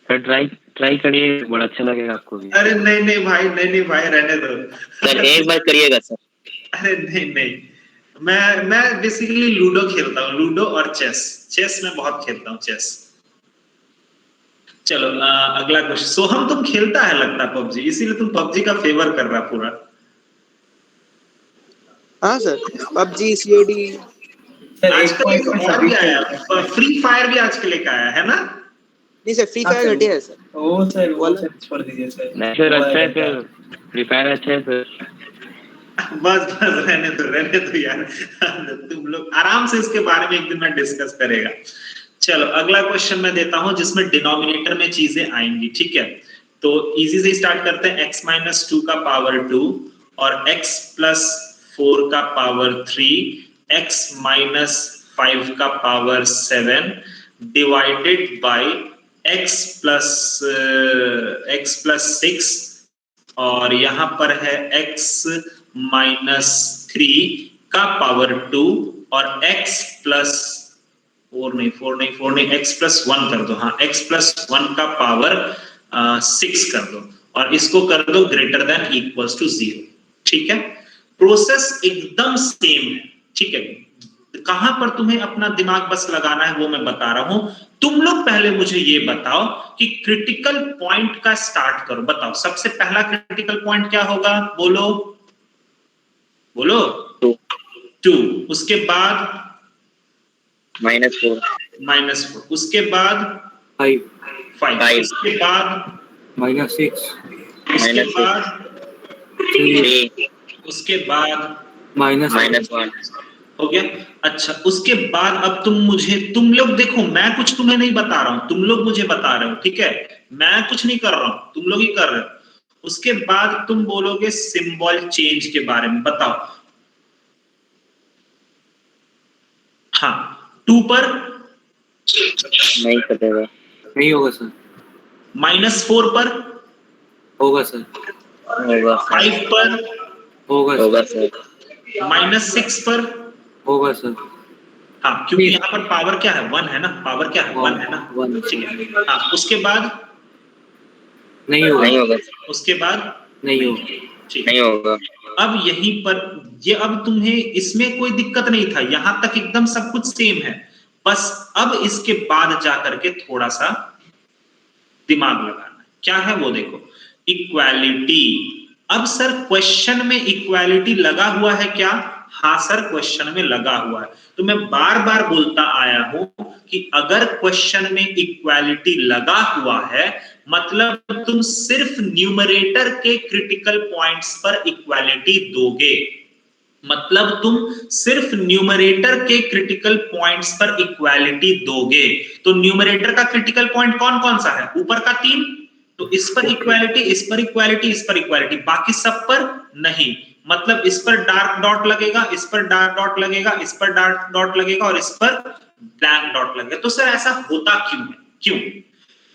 सर ट्राई करिए, बड़ा अच्छा लगेगा आपको भी। अरे नहीं नहीं भाई, नहीं नहीं भाई, रहने दो सर एक बार करिएगा सर। अरे नहीं नहीं, मैं बेसिकली लूडो खेलता हूँ, लूडो और चेस में बहुत खेलता हूँ, चेस। चलो अगला क्वेश्चन। सोहम तुम खेलता है लगता है पबजी, इसीलिए तुम पबजी का फेवर कर रहा पूरा। हाँ सर, पबजी सीओडी आजकल एक और भी आया, फ्री फायर भी आजकल एक आया है ना? नहीं सर, फ्री फायर घटिया है सर। वो सर वो सर छोड़ दीजिए सर। नहीं सर अच्छा है सर, फ्री फायर अच्छा है सर। बस रहने दो यार, तुम लोग आराम से इसके बारे में एक दिन में डिस्कस करेगा। चलो अगला क्वेश्चन मैं देता हूं जिसमें डिनोमिनेटर में चीजें आएंगी, ठीक है। तो इजी से स्टार्ट करते हैं। x-2 का पावर 2 और x+4 का पावर 3, x-5 का पावर 7 डिवाइडेड बाय x+6 और यहाँ पर है x-3 का पावर 2 और x+4 नहीं x+1 कर दो, हाँ x+1 का पावर 6 कर दो और इसको कर दो ग्रेटर देन इक्वल्स टू 0, ठीक है। प्रोसेस एकदम सेम है, ठीक है। कहां पर तुम्हें अपना दिमाग बस लगाना है वो मैं बता रहा हूं। तुम लोग पहले मुझे ये बताओ कि क्रिटिकल पॉइंट का स्टार्ट करो। बताओ सबसे पहला क्रिटिकल पॉइंट क्या होगा, बोलो बोलो। 2, उसके बाद -4, उसके बाद 5, उसके बाद -6, उसके बाद 3, उसके बाद -1 हो गया। अच्छा उसके बाद अब तुम लोग देखो, मैं कुछ तुम्हें नहीं बता रहा हूं, तुम लोग मुझे बता रहे हो, ठीक है। मैं कुछ नहीं कर रहा हूं, तुम लोग ही कर रहे हो। उसके बाद तुम बोलोगे सिंबल चेंज के बारे में, बताओ। हाँ 2 पर नहीं कटेगा, नहीं होगा सर। -4 पर होगा सर। होगा 5 पर होगा सर, -6 पर होगा सर। हाँ क्योंकि यहाँ पर पावर क्या है, 1 है ना, पावर क्या है, 1 है ना, 1 ठीक है। हाँ उसके बाद नहीं होगा, उसके बाद नहीं होगा, ठीक नहीं होगा। अब यहीं पर ये, अब तुम्हें इसमें कोई दिक्कत नहीं था, यहां तक एकदम सब कुछ सेम है। बस अब इसके बाद जाकर के थोड़ा सा दिमाग लगाना है। क्या है वो देखो, इक्वालिटी। अब सर क्वेश्चन में इक्वालिटी लगा हुआ है क्या? हाँ सर क्वेश्चन में लगा हुआ है। तो मैं बार बार बोलता आया हूं कि अगर क्वेश्चन में इक्वालिटी लगा हुआ है मतलब तुम सिर्फ न्यूमरेटर के क्रिटिकल पॉइंट्स पर इक्वालिटी दोगे, मतलब तुम सिर्फ न्यूमरेटर के क्रिटिकल पॉइंट्स पर इक्वालिटी दोगे। तो न्यूमरेटर का क्रिटिकल पॉइंट कौन कौन सा है? ऊपर का 3, तो इस पर इक्वालिटी, इस पर इक्वालिटी, इस पर इक्वालिटी, बाकी सब पर नहीं। मतलब इस पर डार्क डॉट लगेगा, इस पर डार्क डॉट लगेगा, इस पर डार्क डॉट लगेगा और इस पर ब्लैक डॉट लगेगा। तो सर ऐसा होता क्यों है? क्यों?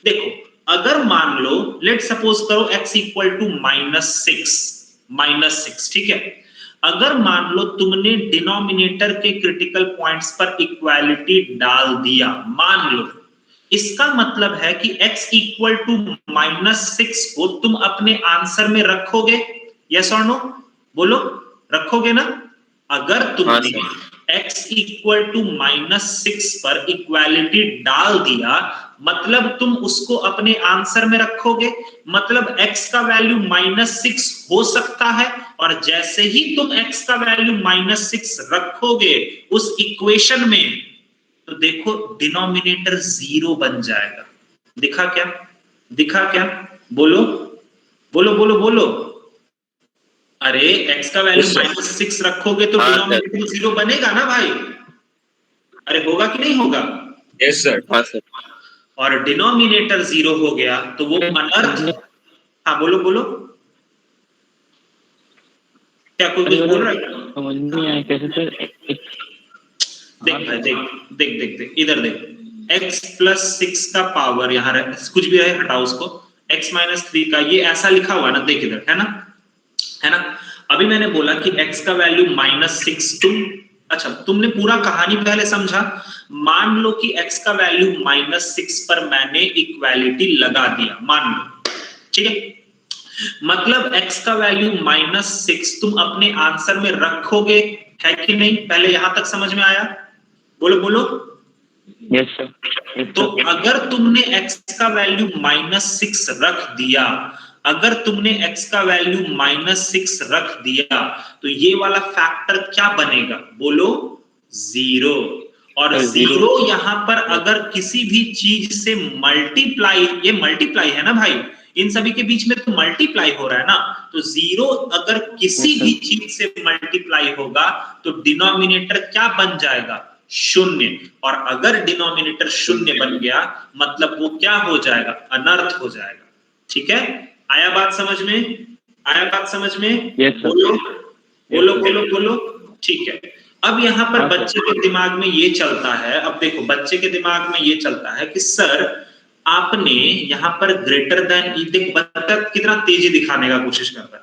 देखो, अगर मान लो लेट सपोज करो x इक्वल टू -6, ठीक है। अगर मान लो तुमने डिनोमिनेटर के क्रिटिकल पॉइंट्स पर इक्वालिटी डाल दिया, मान लो, इसका मतलब है कि x इक्वल टू -6 को तुम अपने आंसर में रखोगे? यस और नो? बोलो, रखोगे ना? अगर तुमने x इक्वल टू -6 पर इक्वालिटी डाल दिया, मतलब तुम उसको अपने आंसर में रखोगे, मतलब x का वैल्यू -6 हो सकता है, और जैसे ही तुम x का वैल्यू -6 रखोगे उस इक्वेशन में, तो देखो डिनोमिनेटर 0 बन जाएगा। दिखा क्या? दिखा क्या? बोलो बोलो बोलो बोलो। अरे x का वैल्यू -6 रखोगे तो डिनोमिनेटर 0 बनेगा ना भाई? अरे होगा कि नहीं होगा? Yes sir. हाँ सर। और डिनोमिनेटर 0 हो गया तो वो अनर्थ। हाँ बोलो बोलो, क्या कोई कुछ बोल रहा है? समझ नहीं आया कैसे सर। देख भाई, देख देख देख देख, इधर देख, x प्लस 6 का पावर यहाँ कुछ भी रहे हटाओ उसको, x माइनस 3 का, ये ऐसा लिखा हुआ ना, देख इधर, है ना, है ना। अभी मैंने बोला कि x का वैल्यू -6, अच्छा तुमने पूरा कहानी पहले समझा। मान लो कि x का वैल्यू -6 पर मैंने इक्वालिटी लगा दिया, मान लो, ठीक है। मतलब x का वैल्यू -6 तुम अपने आंसर में रखोगे, है कि नहीं? पहले यहां तक समझ में आया? बोलो बोलो। Yes sir. तो अगर तुमने x का वैल्यू -6 रख दिया, अगर तुमने x का वैल्यू -6 रख दिया, तो ये वाला फैक्टर क्या बनेगा? बोलो, 0। और 0 यहां पर अगर किसी भी चीज से मल्टीप्लाई, ये मल्टीप्लाई है ना भाई, इन सभी के बीच में तो मल्टीप्लाई हो रहा है ना, तो 0 अगर किसी भी चीज से मल्टीप्लाई होगा तो डिनोमिनेटर क्या बन जाएगा? 0। और अगर डिनोमिनेटर 0 बन गया मतलब वो क्या हो जाएगा? अनर्थ हो जाएगा। ठीक है, आया बात समझ में? आया बात समझ में? बोलो बोलो बोलो बोलो। ठीक है, अब यहाँ पर बच्चे के दिमाग में ये चलता है, अब देखो बच्चे के दिमाग में ये चलता है कि सर आपने यहाँ पर ग्रेटर देन, देख बच्चा कितना तेजी दिखाने का कोशिश करता है,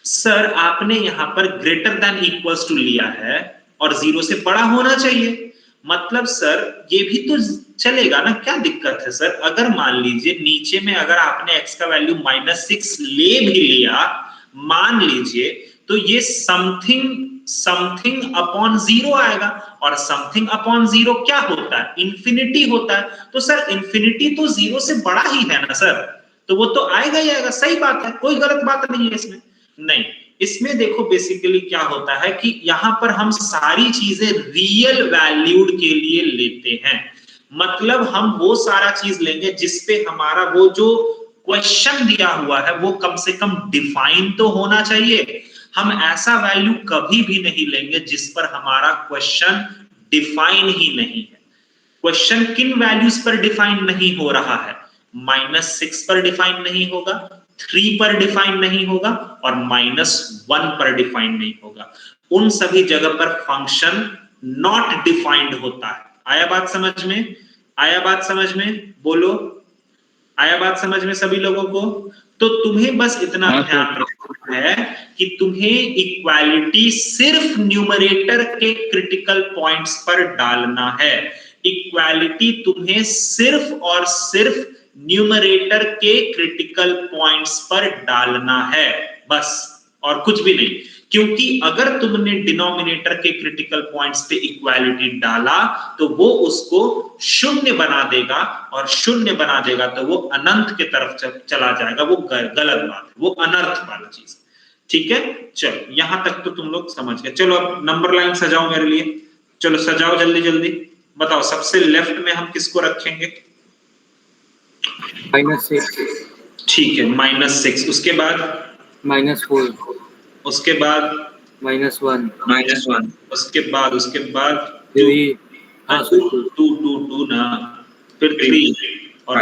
सर आपने यहाँ पर ग्रेटर देन इक्वल्स टू लिया है और 0 से बड़ा होना चाहिए, मतलब सर ये भी तो चलेगा ना, क्या दिक्कत है सर? अगर मान लीजिए नीचे में अगर आपने x का वैल्यू -6 ले भी लिया, मान लीजिए, तो ये समथिंग अपॉन 0 आएगा, और समथिंग अपॉन 0 क्या होता है? इंफिनिटी होता है। तो सर इंफिनिटी तो 0 से बड़ा ही है ना सर, तो वो तो आएगा ही आएगा। सही बात है, कोई गलत बात नहीं है इसमें। नहीं, इसमें देखो बेसिकली क्या होता है कि यहां पर हम सारी चीजें रियल वैल्यूड के लिए लेते हैं, मतलब हम वो सारा चीज लेंगे जिसपे हमारा वो जो क्वेश्चन दिया हुआ है वो कम से कम डिफाइन तो होना चाहिए। हम ऐसा वैल्यू कभी भी नहीं लेंगे जिस पर हमारा क्वेश्चन डिफाइन ही नहीं है। क्वेश्चन किन वैल्यूज पर डिफाइन नहीं हो रहा है? -6 पर डिफाइन नहीं होगा, 3 पर डिफाइन नहीं होगा, और -1 पर डिफाइन नहीं होगा। उन सभी जगह पर फंक्शन नॉट डिफाइंड होता है। आया बात समझ में? आया बात समझ में? बोलो, आया बात समझ में सभी लोगों को? तो तुम्हें बस इतना ध्यान रखना है कि तुम्हें इक्वालिटी सिर्फ न्यूमरेटर के क्रिटिकल पॉइंट्स पर डालना है। इक्वालिटी तुम्हें सिर्फ और सिर्फ न्यूमरेटर के क्रिटिकल पॉइंट्स पर डालना है, बस, और कुछ भी नहीं। क्योंकि अगर तुमने डिनोमिनेटर के क्रिटिकल पॉइंट्स पे इक्वालिटी डाला तो वो उसको 0 बना देगा, और 0 बना देगा तो वो अनंत के तरफ चला जाएगा। वो गलत बात है, वो अनर्थ वाला चीज। ठीक है, चलो यहां तक तो तुम लोग समझ गए। चलो अब नंबर लाइन सजाओ मेरे लिए, चलो सजाओ जल्दी जल्दी। बताओ सबसे लेफ्ट में हम किसको रखेंगे? -6। ठीक है, -6, उसके बाद -4, उसके बाद -1, उसके बाद 3, हाँ 2 ना, फिर 3, और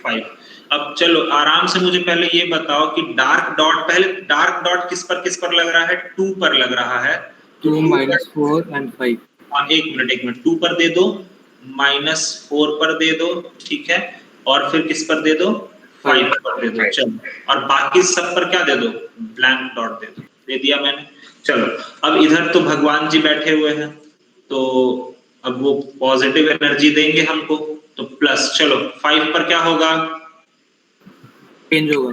5। अब चलो आराम से मुझे पहले ये बताओ कि डार्क डॉट किस पर लग रहा है? 2 पर लग रहा है। 2 -4 and 5। हाँ, एक मिनट 2 पर दे दो, -4 पर दे दो, ठीक है, और फिर किस पर दे दो? 5 पर दे दो। चलो, और बाकी सब पर क्या दे दो? ब्लैंक डॉट दे दो। दे दिया मैंने। चलो, अब इधर तो भगवान जी बैठे हुए हैं, तो अब वो पॉजिटिव एनर्जी देंगे हमको, तो प्लस। चलो 5 पर क्या होगा? चेंज होगा,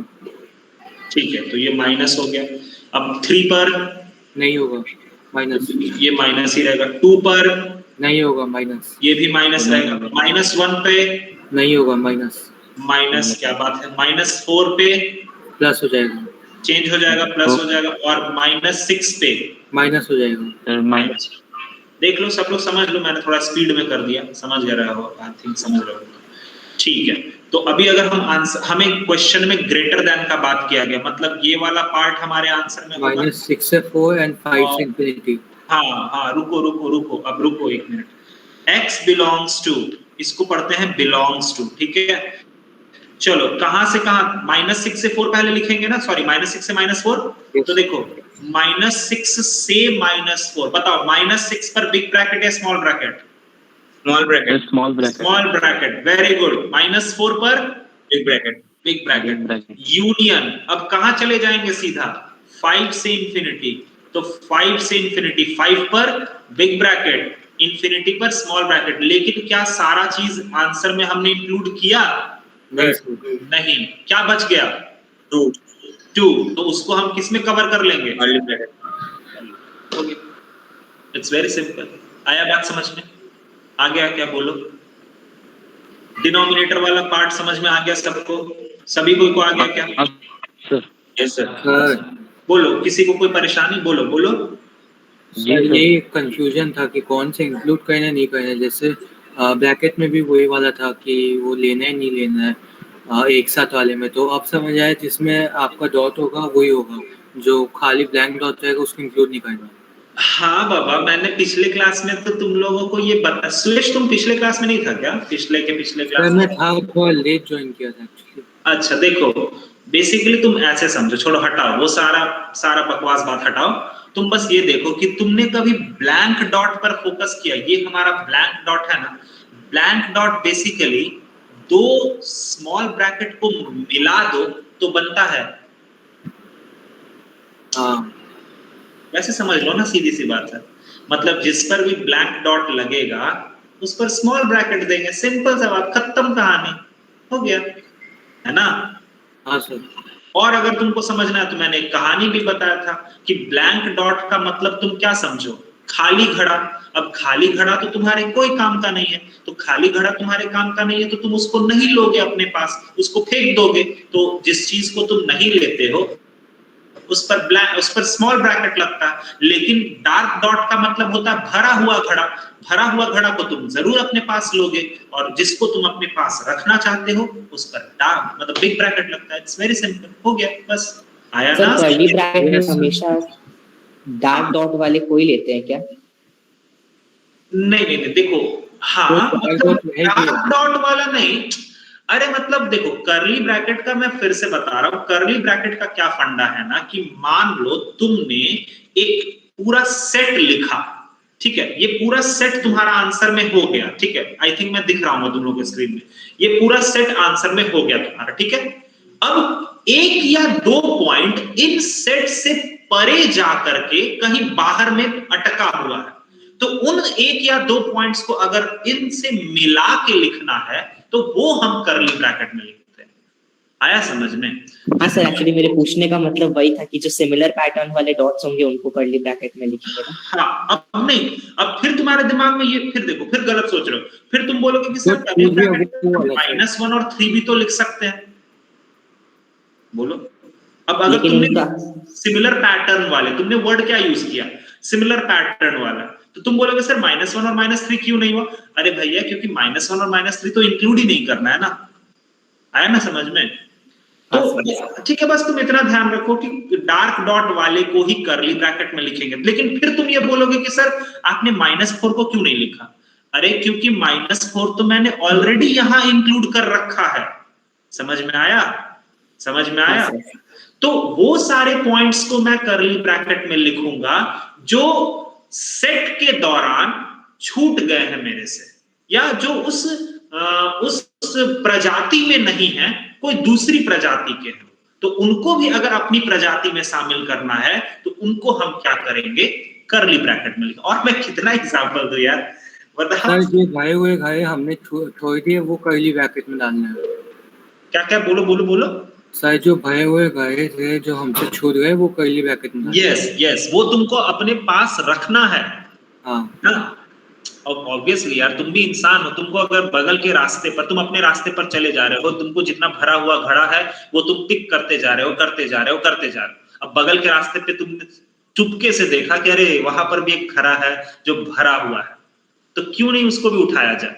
ठीक है, तो ये माइनस हो गया। अब 3 पर नहीं होगा, माइनस। ये माइनस ही रहेगा। 2 पर नहीं होगा, माइनस। ये भी माइनस रहेगा। -1 पे नहीं होगा, माइनस। माइनस, क्या बात है, -4 पे प्लस हो जाएगा, चेंज हो जाएगा, प्लस हो जाएगा, और -6 पे माइनस हो जाएगा। माइनस। देख लो, सब लोग समझ लो, मैंने थोड़ा स्पीड में कर दिया, समझ गए रहे हो, आई थिंक समझ रहे हो। ठीक है, तो अभी अगर हम आंसर, हमें क्वेश्चन में ग्रेटर देन का बात किया गया, मतलब ये वाला पार्ट हमारे आंसर में होगा -6 से 4 and 5 से इंफिनिटी। हाँ, रुको, अब रुको 1 मिनट। x belongs to, इसको पढ़ते हैं belongs to, ठीक है। चलो, कहां से कहां? -6 से 4 पहले लिखेंगे ना, सॉरी, -6 से -4। तो देखो, -6 से -4, बताओ, -6 पर बिग ब्रैकेट या small bracket? Small bracket. Small bracket, very good. -4 पर बिग ब्रैकेट। यूनियन, अब कहां चले जाएंगे? सीधा 5 से इंफिनिटी, तो 5 से इंफिनिटी, 5 पर बिग ब्रैकेट, इंफिनिटी पर स्मॉल ब्रैकेट। लेकिन क्या सारा चीज आंसर में हमने इंक्लूड किया? नहीं। क्या बच गया? 2। तो उसको हम किस में कवर कर लेंगे? It's very simple. आया बात समझ में? आ गया क्या? बोलो। डिनोमिनेटर वाला पार्ट समझ में आ गया सबको? सभी को आ गया क्या? Yes sir. बोलो, किसी को कोई परेशानी? बोलो। ये कंफ्यूजन था कि कौन से इंक्लूड करना नहीं करना। जैसे ब्रैकेट में भी वही वाला था कि वो लेना है नहीं लेना है एक साथ वाले में। तो अब समझ आया, जिसमें आपका डॉट होगा वही होगा, जो खाली ब्लैंक डॉट रहेगा उसको इंक्लूड नहीं करना। हाँ बाबा, मैंने पिछले क्लास में तो तुम लोगों को ये बता। सुरेश, तुम पिछले क्लास में नहीं था क्या? पिछले क्लास मैं था, थोड़ा लेट ज्वाइन किया था एक्चुअली। अच्छा, देखो, बेसिकली तुम ऐसे समझो, छोड़ो, हटाओ वो सारा बकवास बात हटाओ। तुम बस ये देखो कि तुमने कभी ब्लैंक डॉट पर फोकस किया? ये हमारा ब्लैंक डॉट है ना। Blank dot basically 2 small bracket को मिला दो तो बनता है। हाँ, वैसे समझ लो ना, सीधी सी बात है। मतलब जिस पर भी ब्लैंक डॉट लगेगा उस पर स्मॉल ब्रैकेट देंगे, सिंपल सा बात, खत्म कहानी, हो गया, है ना? हाँ सर। और अगर तुमको समझना है तो मैंने एक कहानी भी बताया था कि ब्लैंक डॉट का मतलब तुम क्या समझो? खाली घड़ा। अब खाली घड़ा तो तुम्हारे कोई काम का नहीं है, तो खाली घड़ा तुम्हारे काम का नहीं है तो तुम उसको नहीं लोगे अपने पास, उसको फेंक दोगे। तो जिस चीज को तुम नहीं लेते हो उस पर स्मॉल ब्रैकेट लगता है। लेकिन डार्क डॉट का मतलब होता है भरा हुआ घड़ा। भरा हुआ घड़ा को तुम जरूर अपने पास लोगे, और जिसको तुम अपने पास रखना चाहते हो उस पर डार्क मतलब बिग ब्रैकेट लगता है। इट्स वेरी सिंपल, हो गया, बस। आया ना? कर्ली ब्रैकेट में हमेशा डार्क डॉट वाले कोई लेते हैं क्या? नहीं, देखो, हाँ, डार्क डॉट वाला नहीं। अरे मतलब देखो, कर्ली ब्रैकेट का मैं फिर से बता रहा हूं, कर्ली ब्रैकेट का क्या फंडा है ना, कि मान लो तुमने एक पूरा सेट लिखा, ठीक है, ये पूरा सेट तुम्हारा आंसर में हो गया, ठीक है, आई थिंक मैं दिख रहा हूं तुम लोगों के स्क्रीन में, ये पूरा सेट आंसर में हो गया तुम्हारा, ठीक है। अब 1 या 2 पॉइंट इन सेट से परे जा करके कहीं बाहर में अटका हुआ है, तो उन 1 या 2 पॉइंट्स को अगर इनसे मिला के लिखना है तो वो हम कर्ली ब्रैकेट में लिखते हैं। आया समझ में? हाँ सर, एक्चुअली मेरे पूछने का मतलब वही था कि जो सिमिलर पैटर्न वाले डॉट्स होंगे उनको कर्ली ब्रैकेट में लिखेंगे ना। हाँ, अब नहीं, अब फिर तुम्हारे दिमाग में ये, फिर देखो, फिर गलत सोच रहे हो, फिर तुम बोलोगे कि सर कर्ली ब्रैकेट -1 और 3 भी तो लिख सकते हैं। बोलो, अब अगर तुमने सिमिलर पैटर्न वाले, तुमने वर्ड क्या यूज किया? सिमिलर पैटर्न वाला, तो तुम बोलोगे सर -1 और -3 क्यों नहीं हुआ? अरे भैया, क्योंकि -1 और -3 तो इंक्लूड ही नहीं करना है ना। आया ना समझ में? तो ठीक है, बस तुम इतना ध्यान रखो कि डार्क डॉट वाले को ही कर्ली ब्रैकेट में लिखेंगे। लेकिन फिर तुम ये बोलोगे कि सर आपने -4 को क्यों नहीं लिखा? अरे क्योंकि -4 तो मैंने ऑलरेडी यहाँ इंक्लूड कर रखा है। समझ में आया? समझ में आया? तो वो सारे पॉइंट्स को मैं कर्ली ब्रैकेट में लिखूंगा जो सेट के दौरान छूट गए हैं मेरे से, या जो उस प्रजाति में नहीं है, कोई दूसरी प्रजाति के हैं, तो उनको भी अगर अपनी प्रजाति में शामिल करना है तो उनको हम क्या करेंगे, कर्ली ब्रैकेट में लिखेंगे। और मैं कितना एग्जांपल दूं यार, बता। सर ये घाये हुए घाये हमने छोड़ दिए, वो कर्ली ब्रैकेट में डालना है। क्या क्या बोलो बोलो बोलो। सर जो भरे हुए घाये थे जो हमसे छूट गए वो कर्ली ब्रैकेट में। यस यस, वो तुमको अपने पास रखना है। हाँ ऑब्वियसली यार, तुम भी इंसान हो, तुमको अगर बगल के रास्ते पर, तुम अपने रास्ते पर चले जा रहे हो, तुमको जितना भरा हुआ घड़ा है वो तुम टिक करते जा रहे हो, करते जा रहे हो, करते जा रहे हो। अब बगल के रास्ते पे तुमने चुपके से देखा कि अरे वहां पर भी एक घड़ा है जो भरा हुआ है, तो क्यों नहीं उसको भी उठाया जाए?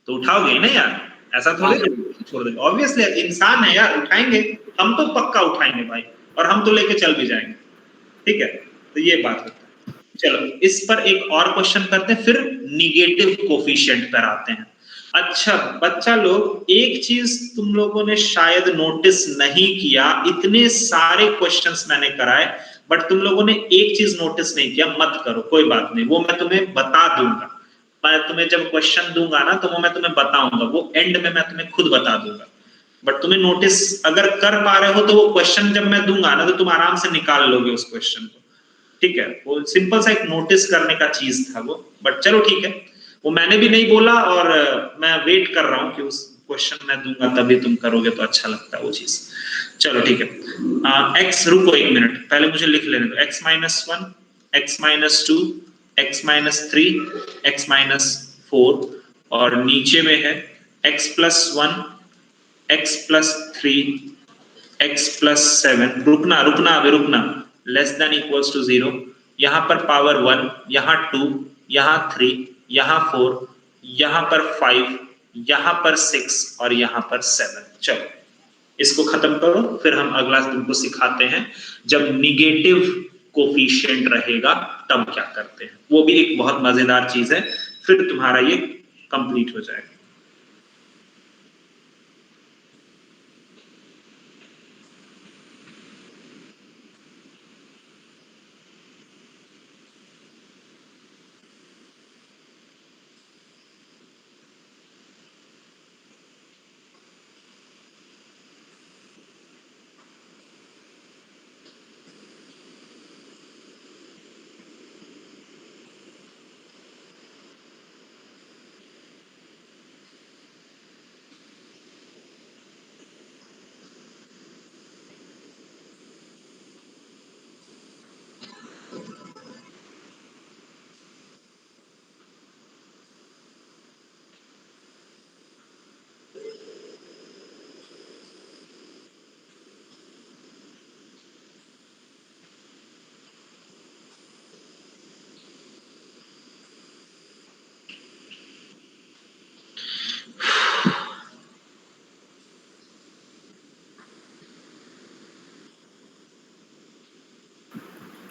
तो उठाओगे ना यार, ऐसा थोड़ी छोड़ देंगे। ऑब्वियसली इंसान है यार, उठाएंगे, हम तो पक्का उठाएंगे भाई, और हम तो लेके चल भी जाएंगे। ठीक है, तो ये बात होता है। चलो इस पर एक और क्वेश्चन करते हैं, फिर निगेटिव कोफिशिएंट पर आते हैं। अच्छा बच्चा लोग, एक चीज तुम लोगों ने शायद नोटिस नहीं किया, इतने सारे क्वेश्चंस मैंने कराए, बट तुम लोगों ने एक चीज नोटिस नहीं किया। मत करो, कोई बात नहीं, वो मैं तुम्हें बता दूंगा। मैं तुम्हें जब क्वेश्चन दूंगा ना तो वो मैं तुम्हें बताऊंगा, वो एंड में मैं तुम्हें खुद बता दूंगा। बट तुम्हें नोटिस अगर कर पा रहे हो तो वो क्वेश्चन जब मैं दूंगा ना तो तुम आराम से निकाल लोगे उस क्वेश्चन को। ठीक है, वो सिंपल सा एक नोटिस करने का चीज था वो। बट चलो ठीक है, वो मैंने भी नहीं बोला, और मैं वेट कर रहा हूँ कि उस क्वेश्चन मैं दूंगा तभी तुम करोगे, तो अच्छा लगता है वो चीज। चलो ठीक है, एक्स, रुको एक मिनट, पहले मुझे लिख लेने दो। x-1, x-2, x-3, x-4, और नीचे में है x+1, x+3, x+7। रुकना रुकना अभी रुकना, लेस देन इक्वल्स टू 0, यहां पर पावर 1, यहां 2, यहां 3, यहां 4, यहां पर 5, यहां पर 6 और यहां पर 7। चलो इसको खत्म करो, फिर हम अगला तुमको सिखाते हैं जब निगेटिव कोफिशिएंट रहेगा तब क्या करते हैं। वो भी एक बहुत मजेदार चीज है, फिर तुम्हारा ये कंप्लीट हो जाएगा।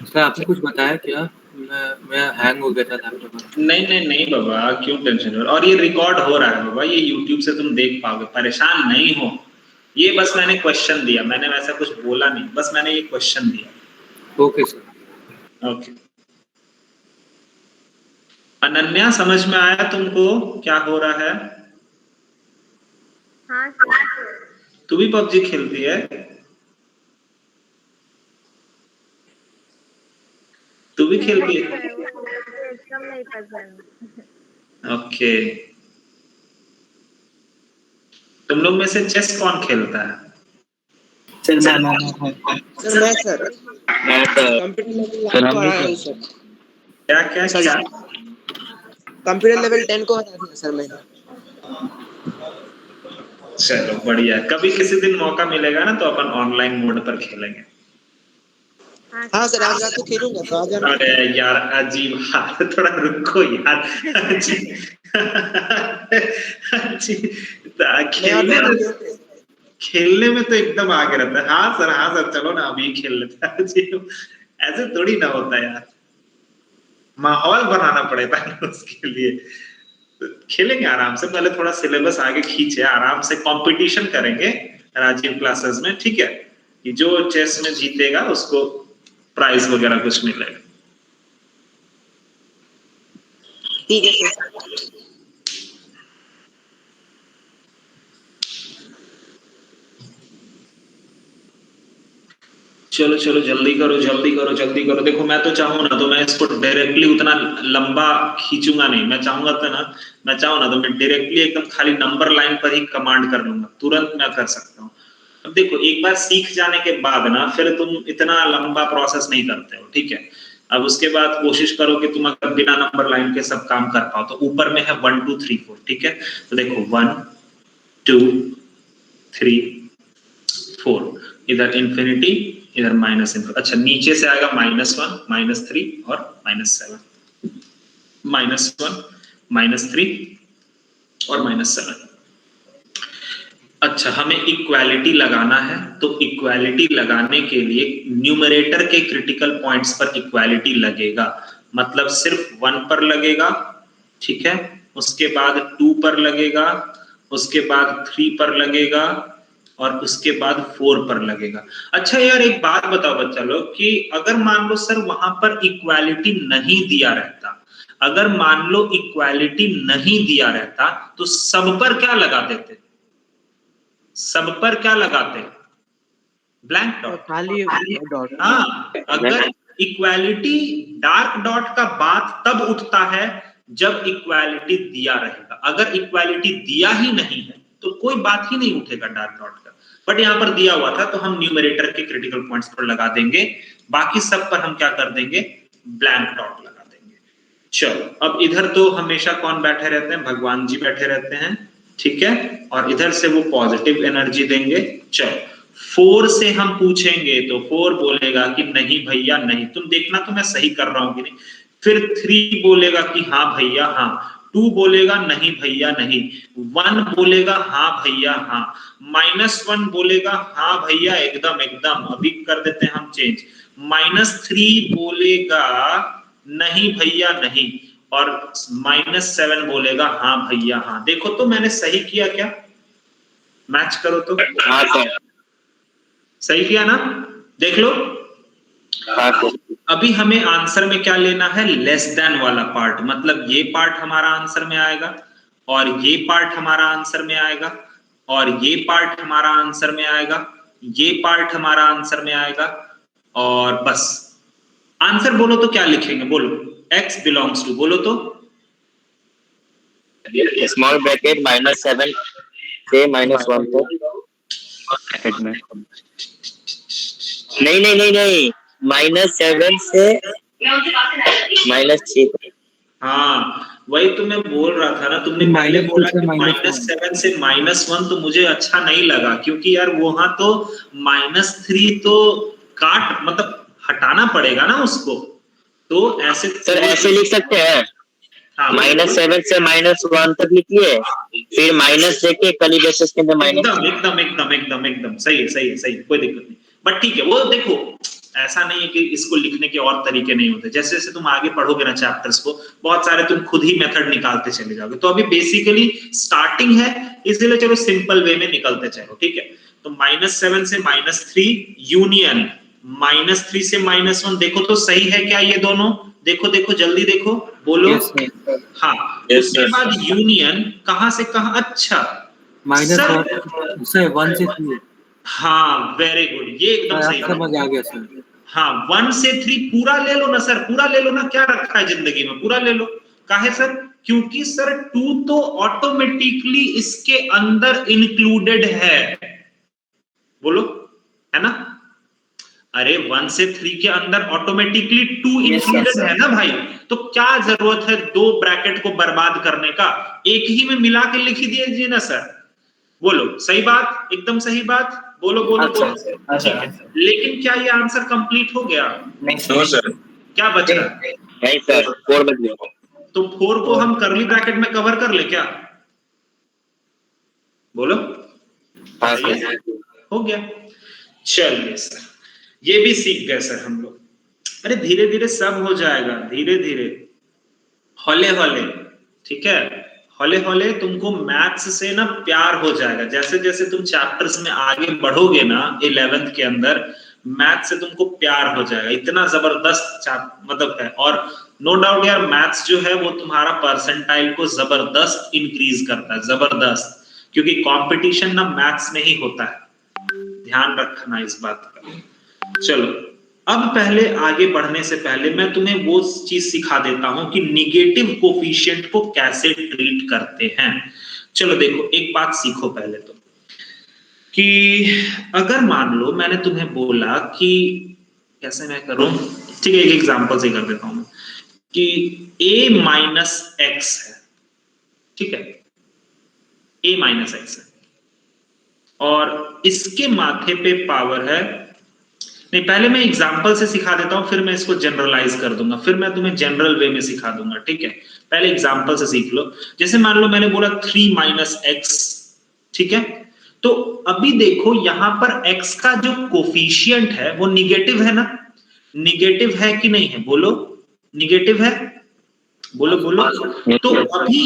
सर आपने कुछ बताया क्या? मैं हैंग हो गया था लैपटॉप। नहीं नहीं नहीं बाबा, क्यों टेंशन हो, और ये रिकॉर्ड हो रहा है बाबा, ये यूट्यूब से तुम देख पाओगे, परेशान नहीं हो। ये बस मैंने क्वेश्चन दिया, मैंने वैसा कुछ बोला नहीं, बस मैंने ये क्वेश्चन दिया। Okay sir. ओके, अनन्या समझ में आया तुमको क्या हो रहा है? हाँ सर। तू भी पबजी खेलती है? तू भी खेलती है? एकदम नहीं पसंद। ओके, तुम लोग में से चेस कौन खेलता है? सर सर मैं सर कंप्यूटर लेवल 9 को हराया हूं सर। क्या क्या सर, क्या? कंप्यूटर लेवल 10 को हरा दिया सर मैंने। चलो बढ़िया, कभी किसी दिन मौका मिलेगा ना तो अपन ऑनलाइन मोड पर खेलेंगे। हाँ सर, आज रात को खेलूंगा तो आ जाना। अरे यार अजीब हाल, थोड़ा रुको यार, अजीब खेलने में तो एकदम आगे रहता है। हाँ सर चलो ना अभी खेल लेते हैं। अजीब, ऐसे थोड़ी ना होता यार, माहौल बनाना पड़ेगा उसके लिए। खेलेंगे आराम से, पहले थोड़ा सिलेबस आगे खींचे, आराम से कंपटीशन करेंगे राजीव क्लासेस में, ठीक है? कि जो चेस में जीतेगा उसको प्राइज वगैरह कुछ मिलेगा। ठीक है सर। चलो चलो जल्दी करो जल्दी करो जल्दी करो। देखो मैं तो चाहूँ ना तो मैं इसको डायरेक्टली उतना लंबा खींचूंगा नहीं, मैं चाहूंगा तो ना, मैं चाहूँ ना तो मैं डायरेक्टली एकदम खाली नंबर लाइन पर ही कमांड कर लूंगा, तुरंत मैं कर सकता हूँ। अब देखो एक बार सीख जाने के बाद ना फिर तुम इतना लंबा प्रोसेस नहीं करते हो, ठीक है? अब उसके बाद कोशिश करो कि तुम अगर बिना नंबर लाइन के सब काम कर पाओ। तो ऊपर में है 1 2 3 4, ठीक है? तो देखो 1 2 3 4, इधर इंफिनिटी इधर माइनस इनफिनिटी। अच्छा नीचे से आएगा -1 -3 और -7, -1 -3 और -7। अच्छा हमें इक्वालिटी लगाना है, तो इक्वालिटी लगाने के लिए न्यूमरेटर के क्रिटिकल पॉइंट्स पर इक्वालिटी लगेगा, मतलब सिर्फ 1 पर लगेगा, ठीक है? उसके बाद 2 पर लगेगा, उसके बाद 3 पर लगेगा और उसके बाद 4 पर लगेगा। अच्छा यार एक बात बताओ बच्चा लोग कि अगर मान लो सर वहां पर इक्वालिटी नहीं दिया रहता, अगर मान लो इक्वालिटी नहीं दिया रहता तो सब पर क्या लगा देते? सब पर क्या लगाते? ब्लैंक डॉट, खाली डॉट। हाँ। अगर इक्वालिटी डार्क डॉट का बात तब उठता है जब इक्वालिटी दिया रहेगा, अगर इक्वालिटी दिया ही नहीं है तो कोई बात ही नहीं उठेगा डार्क डॉट का। बट यहां पर दिया हुआ था तो हम न्यूमरेटर के क्रिटिकल पॉइंट्स पर लगा देंगे, बाकी सब पर हम क्या कर देंगे? ब्लैंक डॉट लगा देंगे। चलो अब इधर तो हमेशा कौन बैठे रहते हैं? भगवान जी बैठे रहते हैं, ठीक है? और इधर से वो पॉजिटिव एनर्जी देंगे। चलो 4 से हम पूछेंगे तो 4 बोलेगा कि नहीं भैया नहीं, तुम देखना तो मैं सही कर रहा हूं कि नहीं। फिर 3 बोलेगा कि हाँ भैया हाँ, 2 बोलेगा नहीं भैया नहीं, 1 बोलेगा हाँ भैया हाँ, -1 बोलेगा हाँ भैया एकदम एकदम, अभी कर देते हैं हम चेंज, -3 बोलेगा नहीं भैया नहीं, और -7 बोलेगा हाँ भैया हाँ। देखो तो मैंने सही किया क्या? मैच करो तो। हाँ सर। सही किया ना? देख लो। हाँ सर। अभी हमें आंसर में क्या लेना है? लेस देन वाला पार्ट, मतलब ये पार्ट हमारा आंसर में आएगा और ये पार्ट हमारा आंसर में आएगा और ये पार्ट हमारा आंसर में आएगा, ये पार्ट हमारा आंसर में आएगा और बस। आंसर बोलो तो क्या लिखेंगे? बोलो x बिलोंग्स टू, बोलो तो। स्मॉल ब्रैकेट -7 से -1 तक ब्रैकेट में। नहीं नहीं नहीं नहीं, -7 से -6 तक। हाँ वही तो मैं बोल रहा था ना, तुमने पहले बोला कि -7 से -1, तो मुझे अच्छा नहीं लगा क्योंकि यार वहां तो -3 तो काट मतलब हटाना पड़ेगा ना उसको, तो ऐसे सर ऐसे लिख सकते हैं, हाँ -7 से -1 तक लिखिए, फिर माइनस देके कली बेसिस के अंदर माइनस। एकदम एकदम एकदम एकदम एकदम सही है सही है सही है, कोई दिक्कत नहीं। बट ठीक है वो देखो ऐसा नहीं है कि इसको लिखने के और तरीके नहीं होते, जैसे जैसे तुम आगे पढ़ोगे ना चैप्टर्स को, बहुत सारे तुम खुद ही मेथड निकालते चले जाओगे। तो अभी बेसिकली स्टार्टिंग है, इसलिए चलो सिंपल वे में निकलते चलो, ठीक है? तो -7 से -3 यूनियन -3 से -1, देखो तो सही है क्या ये दोनों? देखो देखो जल्दी देखो, बोलो। हाँ उसके बाद यूनियन कहां से कहां? अच्छा -1 से 3। हाँ वेरी गुड, ये एकदम सही समझ आ गया सर। हाँ 1 से 3 पूरा ले लो ना सर, पूरा ले लो ना, क्या रखा है जिंदगी में, पूरा ले लो। काहे सर? क्योंकि सर 2 तो ऑटोमेटिकली इसके अंदर इंक्लूडेड है, बोलो है ना? अरे 1 से 3 के अंदर ऑटोमेटिकली 2 इंक्लूडेड है ना भाई, तो क्या जरूरत है 2 ब्रैकेट को बर्बाद करने का? एक ही में मिला के लिख दीजिए ना सर। बोलो सही बात, एकदम सही बात, बोलो बोलो बोलो। ठीक है, लेकिन क्या ये आंसर कंप्लीट हो गया? No sir. क्या बच रहा है? नहीं सर, 4 बच गया। तो 4 को हम करली ब्रैकेट में कवर कर ले क्या? बोलो। हाँ सर। हो गया। चलिए सर, ये भी सीख गए सर हम लोग। अरे धीरे धीरे सब हो जाएगा, धीरे धीरे, हौले हौले, ठीक है? हौले हौले तुमको मैथ्स से ना प्यार हो जाएगा। जैसे जैसे तुम चैप्टर्स में आगे बढ़ोगे ना 11th के अंदर, मैथ्स से तुमको प्यार हो जाएगा। इतना जबरदस्त मतलब है। और नो डाउट यार, मैथ्स जो है वो तुम्हारा परसेंटाइल को जबरदस्त इंक्रीज करता है, जबरदस्त, क्योंकि कंपटीशन ना मैथ्स में ही होता है। ध्यान रखना इस बात का। चलो, अब पहले आगे बढ़ने से पहले मैं तुम्हें वो चीज सिखा देता हूं कि निगेटिव कोफिशिएंट को कैसे ट्रीट करते हैं। चलो देखो, एक बात सीखो पहले तो, कि अगर मान लो मैंने तुम्हें बोला कि कैसे मैं करूं, ठीक है, एक एग्जांपल से कर देता हूं कि a माइनस एक्स है, ठीक है, a माइनस एक्स है और इसके माथे पे पावर है, नहीं पहले मैं एग्जांपल से सिखा देता हूं, फिर मैं इसको जनरलाइज कर दूंगा, फिर मैं तुम्हें जनरल वे में सिखा दूंगा, ठीक है। पहले एग्जांपल से सीख लो। जैसे मान लो मैंने बोला 3 माइनस एक्स, ठीक है, तो अभी देखो यहां पर x का जो कोफिशिएंट है वो निगेटिव है ना, निगेटिव है कि नहीं है, बोलो निगेटिव है, बोलो बोलो। तो अभी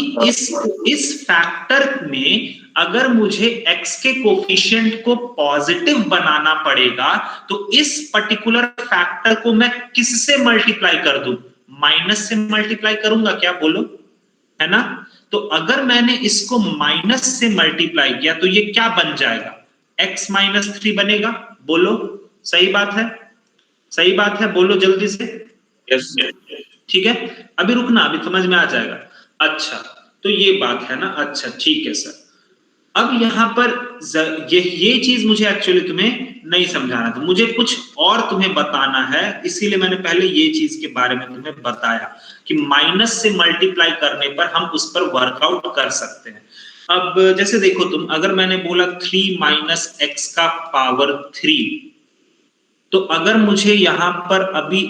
इस फैक्टर में अगर मुझे x के कोफिशिएंट को पॉजिटिव बनाना पड़ेगा तो इस पर्टिकुलर फैक्टर को मैं किससे मल्टीप्लाई कर दूं, माइनस से मल्टीप्लाई करूंगा क्या, बोलो, है ना। तो अगर मैंने इसको माइनस से मल्टीप्लाई किया तो ये क्या बन जाएगा, x माइनस 3 बनेगा, बोलो सही बात है, सही बात है, बोलो जल्दी से। यस ठीक है, अभी रुकना, अभी समझ में आ जाएगा। अच्छा, तो ये बात है ना, अच्छा ठीक है सर। अब यहां पर ये चीज मुझे एक्चुअली तुम्हें नहीं समझाना था, मुझे कुछ और तुम्हें बताना है, इसीलिए मैंने पहले ये चीज के बारे में तुम्हें बताया कि माइनस से मल्टीप्लाई करने पर हम उस पर वर्कआउट कर सकते हैं। अब जैसे देखो तुम, अगर मैंने बोला 3 माइनस एक्स का पावर 3, तो अगर मुझे यहां पर अभी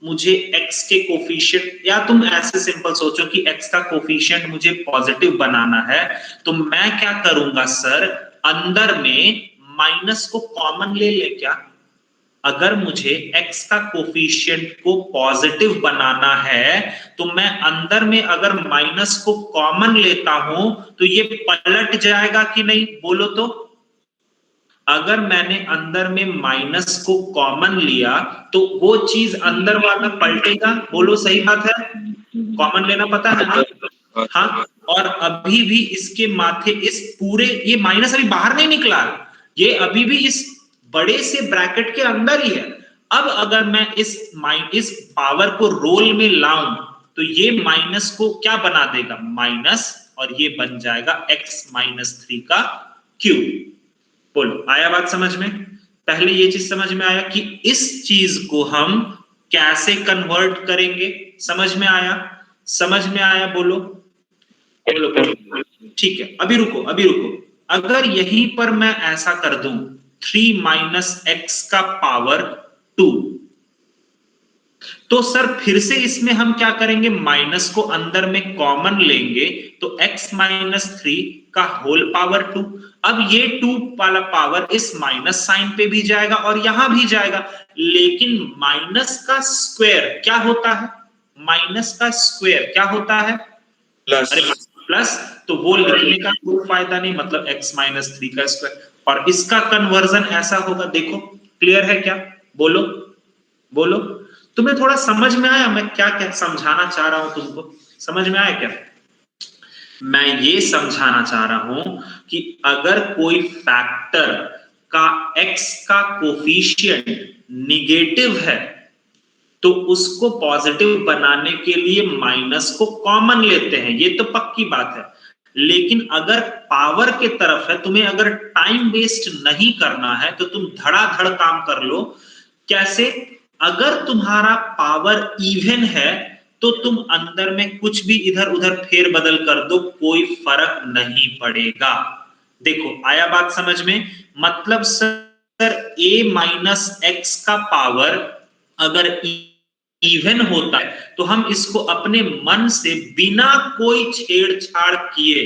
मुझे x के कोफिशिएंट, या तुम ऐसे सिंपल सोचो कि x का कोफिशिएंट मुझे पॉजिटिव बनाना है, तो मैं क्या करूंगा सर, अंदर में माइनस को कॉमन ले ले क्या। अगर मुझे x का कोफिशिएंट को पॉजिटिव बनाना है तो मैं अंदर में अगर माइनस को कॉमन लेता हूं तो ये पलट जाएगा कि नहीं, बोलो तो। अगर मैंने अंदर में माइनस को कॉमन लिया तो वो चीज अंदर वाला पलटेगा, बोलो सही बात है, कॉमन लेना पता है ना। हाँ, और अभी भी इसके माथे इस पूरे, ये माइनस अभी बाहर नहीं निकला, ये अभी भी इस बड़े से ब्रैकेट के अंदर ही है। अब अगर मैं इस पावर को रोल में लाऊं तो ये माइनस को क्या बना देगा, माइनस, और ये बन जाएगा x माइनस 3 का क्यूब। बोलो आया बात समझ में। पहले ये चीज समझ में आया कि इस चीज को हम कैसे कन्वर्ट करेंगे, समझ में आया, समझ में आया, बोलो बोलो बोलो। ठीक है, अभी रुको, अभी रुको। अगर यहीं पर मैं ऐसा कर दूं 3 माइनस एक्स का पावर 2, तो सर फिर से इसमें हम क्या करेंगे, माइनस को अंदर में कॉमन लेंगे तो x माइनस 3 का होल पावर 2। अब ये 2 वाला पावर इस माइनस साइन पे भी जाएगा और यहां भी जाएगा, लेकिन माइनस का स्क्वायर क्या होता है, माइनस का स्क्वायर क्या होता है, प्लस, अरे प्लस, तो वो लिखने का कोई फायदा नहीं, मतलब x माइनस 3 का स्क्वायर, और इसका कन्वर्जन ऐसा होगा, देखो क्लियर है क्या, बोलो बोलो। तुम्हें थोड़ा समझ में आया मैं क्या क्या समझाना चाह रहा हूं, तुमको समझ में आया क्या। मैं ये समझाना चाह रहा हूं कि अगर कोई फैक्टर का x का कोफिशिएंट निगेटिव है तो उसको पॉजिटिव बनाने के लिए माइनस को कॉमन लेते हैं, ये तो पक्की बात है। लेकिन अगर पावर के तरफ है, तुम्हें अगर टाइम वेस्ट नहीं करना है तो तुम धड़ाधड़ काम कर लो। कैसे, अगर तुम्हारा पावर इवन है तो तुम अंदर में कुछ भी इधर उधर फेर बदल कर दो, कोई फर्क नहीं पड़ेगा। देखो आया बात समझ में, मतलब सर a माइनस एक्स का पावर अगर इवन होता है तो हम इसको अपने मन से बिना कोई छेड़छाड़ किए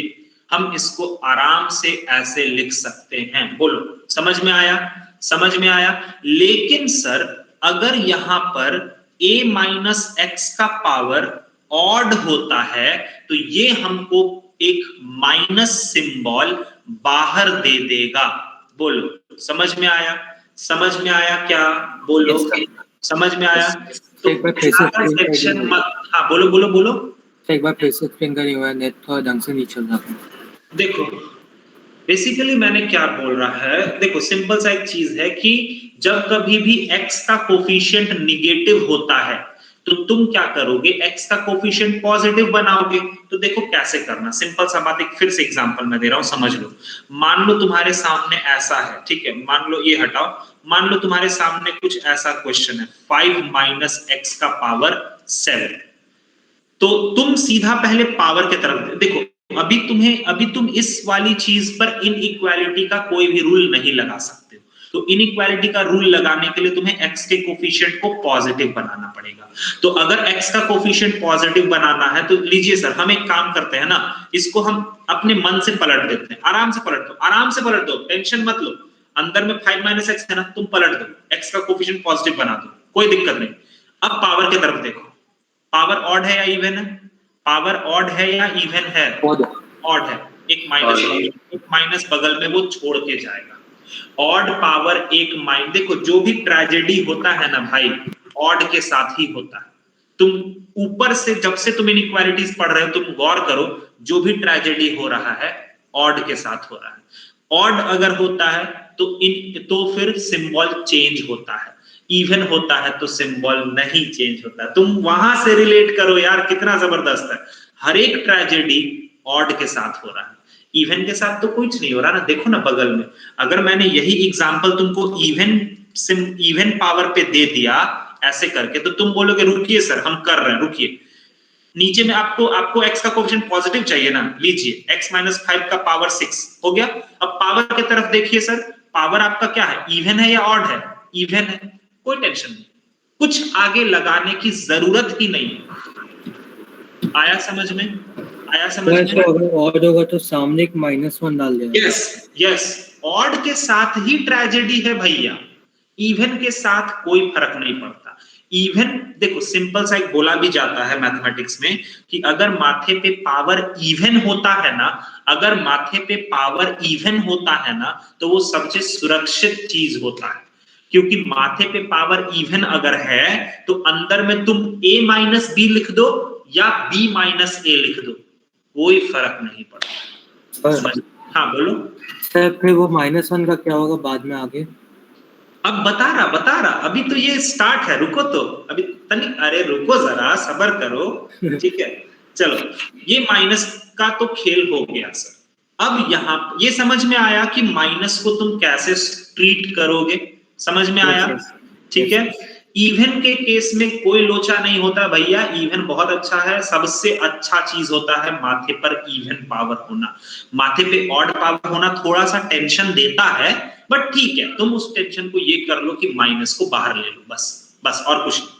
हम इसको आराम से ऐसे लिख सकते हैं। बोलो समझ में आया, समझ में आया। लेकिन सर अगर यहां पर a माइनस एक्स का पावर ऑड होता है तो ये हमको एक माइनस सिंबल बाहर दे देगा। बोलो समझ में आया? समझ में आया क्या? बोलो समझ में आया? तो एक बार फिर से सेक्शन मत, हाँ बोलो बोलो बोलो। एक बार फिर से एक्सप्लेन करिए, हुआ नेट थोड़ा ढंग से नहीं चल रहा था। देखो बेसिकली मैंने क्या बोल रहा है, देखो सिंपल सा एक चीज है कि जब कभी भी x का कोफिशिएंट निगेटिव होता है तो तुम क्या करोगे, x का कोफिशिएंट पॉजिटिव बनाओगे। तो देखो कैसे करना, सिंपल सा बात, एक फिर से एग्जांपल मैं दे रहा हूं, समझ लो। मान लो तुम्हारे सामने ऐसा है, ठीक है, मान लो ये हटाओ, मान लो तुम्हारे सामने कुछ ऐसा क्वेश्चन है 5 माइनस x का पावर 7। तो तुम सीधा पहले पावर के तरफ देखो, अभी तुम इस वाली चीज पर इनइक्वालिटी का कोई भी रूल नहीं लगा सकते हो। तो इनइक्वालिटी का रूल लगाने के लिए तुम्हें x के कोफिशिएंट को पॉजिटिव बनाना पड़ेगा। तो अगर x का कोफिशिएंट पॉजिटिव बनाना है तो लीजिए सर, हम एक काम करते हैं ना, इसको हम अपने मन से पलट देते हैं। आराम से पलट दो, आराम से पलट दो, टेंशन मत लो। अंदर में 5 माइनस x है ना, तुम पलट दो, x का कोफिशिएंट पॉजिटिव बना दो, कोई दिक्कत नहीं। अब पावर की तरफ देखो, पावर ऑड है या इवन है? पावर ऑड है या इवन है? ऑड है। एक माइनस बगल में वो छोड़ के जाएगा। ऑड पावर एक माइनस, देखो जो भी ट्रेजेडी होता है ना भाई, ऑड के साथ ही होता है। तुम ऊपर से जब से तुम इनइक्वालिटीज पढ़ रहे हो, तुम गौर करो, जो भी ट्रेजेडी हो रहा है ऑड के साथ हो रहा है। ऑड अगर होता है तो फिर सिंबल चेंज होता है, इवन होता है तो सिंबल नहीं चेंज होता। तुम वहां से रिलेट करो यार, कितना जबरदस्त है। हर एक ट्रेजेडी ऑड के साथ हो रहा है, इवन के साथ तो कुछ नहीं हो रहा ना। देखो ना बगल में, अगर मैंने यही एग्जांपल तुमको इवन पावर पे दे दिया ऐसे करके, तो तुम बोलोगे रुकिए सर हम कर रहे हैं, रुकिए। नीचे में आपको x का कोएफिशिएंट पॉजिटिव चाहिए ना, लीजिए x माइनस 5 का पावर 6 हो गया। अब पावर की तरफ देखिए सर, पावर आपका क्या है, इवन है या ऑड है? इवन है, कोई टेंशन नहीं, कुछ आगे लगाने की जरूरत ही नहीं है। आया समझ में? आया समझ में? अगर ऑड होगा तो सामने एक -1 डाल देना। यस, ऑड के साथ ही ट्रेजेडी है भैया, इवन के साथ कोई फर्क नहीं पड़ता। इवन देखो सिंपल सा एक बोला भी जाता है मैथमेटिक्स में कि अगर माथे पे पावर इवन होता है ना, अगर माथे पे पावर इवन होता है ना, तो वो सबसे सुरक्षित चीज होता है। क्योंकि माथे पे पावर इवन अगर है तो अंदर में तुम a माइनस बी लिख दो या b माइनस a लिख दो, कोई फर्क नहीं पड़ता। हाँ बोलो सर, फिर वो -1 का क्या होगा बाद में आगे? अब बता रहा, अभी तो ये स्टार्ट है, रुको तो अभी तनिक, अरे रुको जरा, सब्र करो, ठीक है। चलो ये माइनस का तो खेल हो गया सर। अब यहाँ ये समझ में आया कि माइनस को तुम कैसे ट्रीट करोगे, समझ में आया? ठीक है। इवन के केस में कोई लोचा नहीं होता भैया, इवन बहुत अच्छा है। सबसे अच्छा चीज होता है माथे पर इवन पावर होना। माथे पे ऑड पावर होना थोड़ा सा टेंशन देता है, बट ठीक है, तुम उस टेंशन को ये कर लो कि माइनस को बाहर ले लो, बस और कुछ नहीं।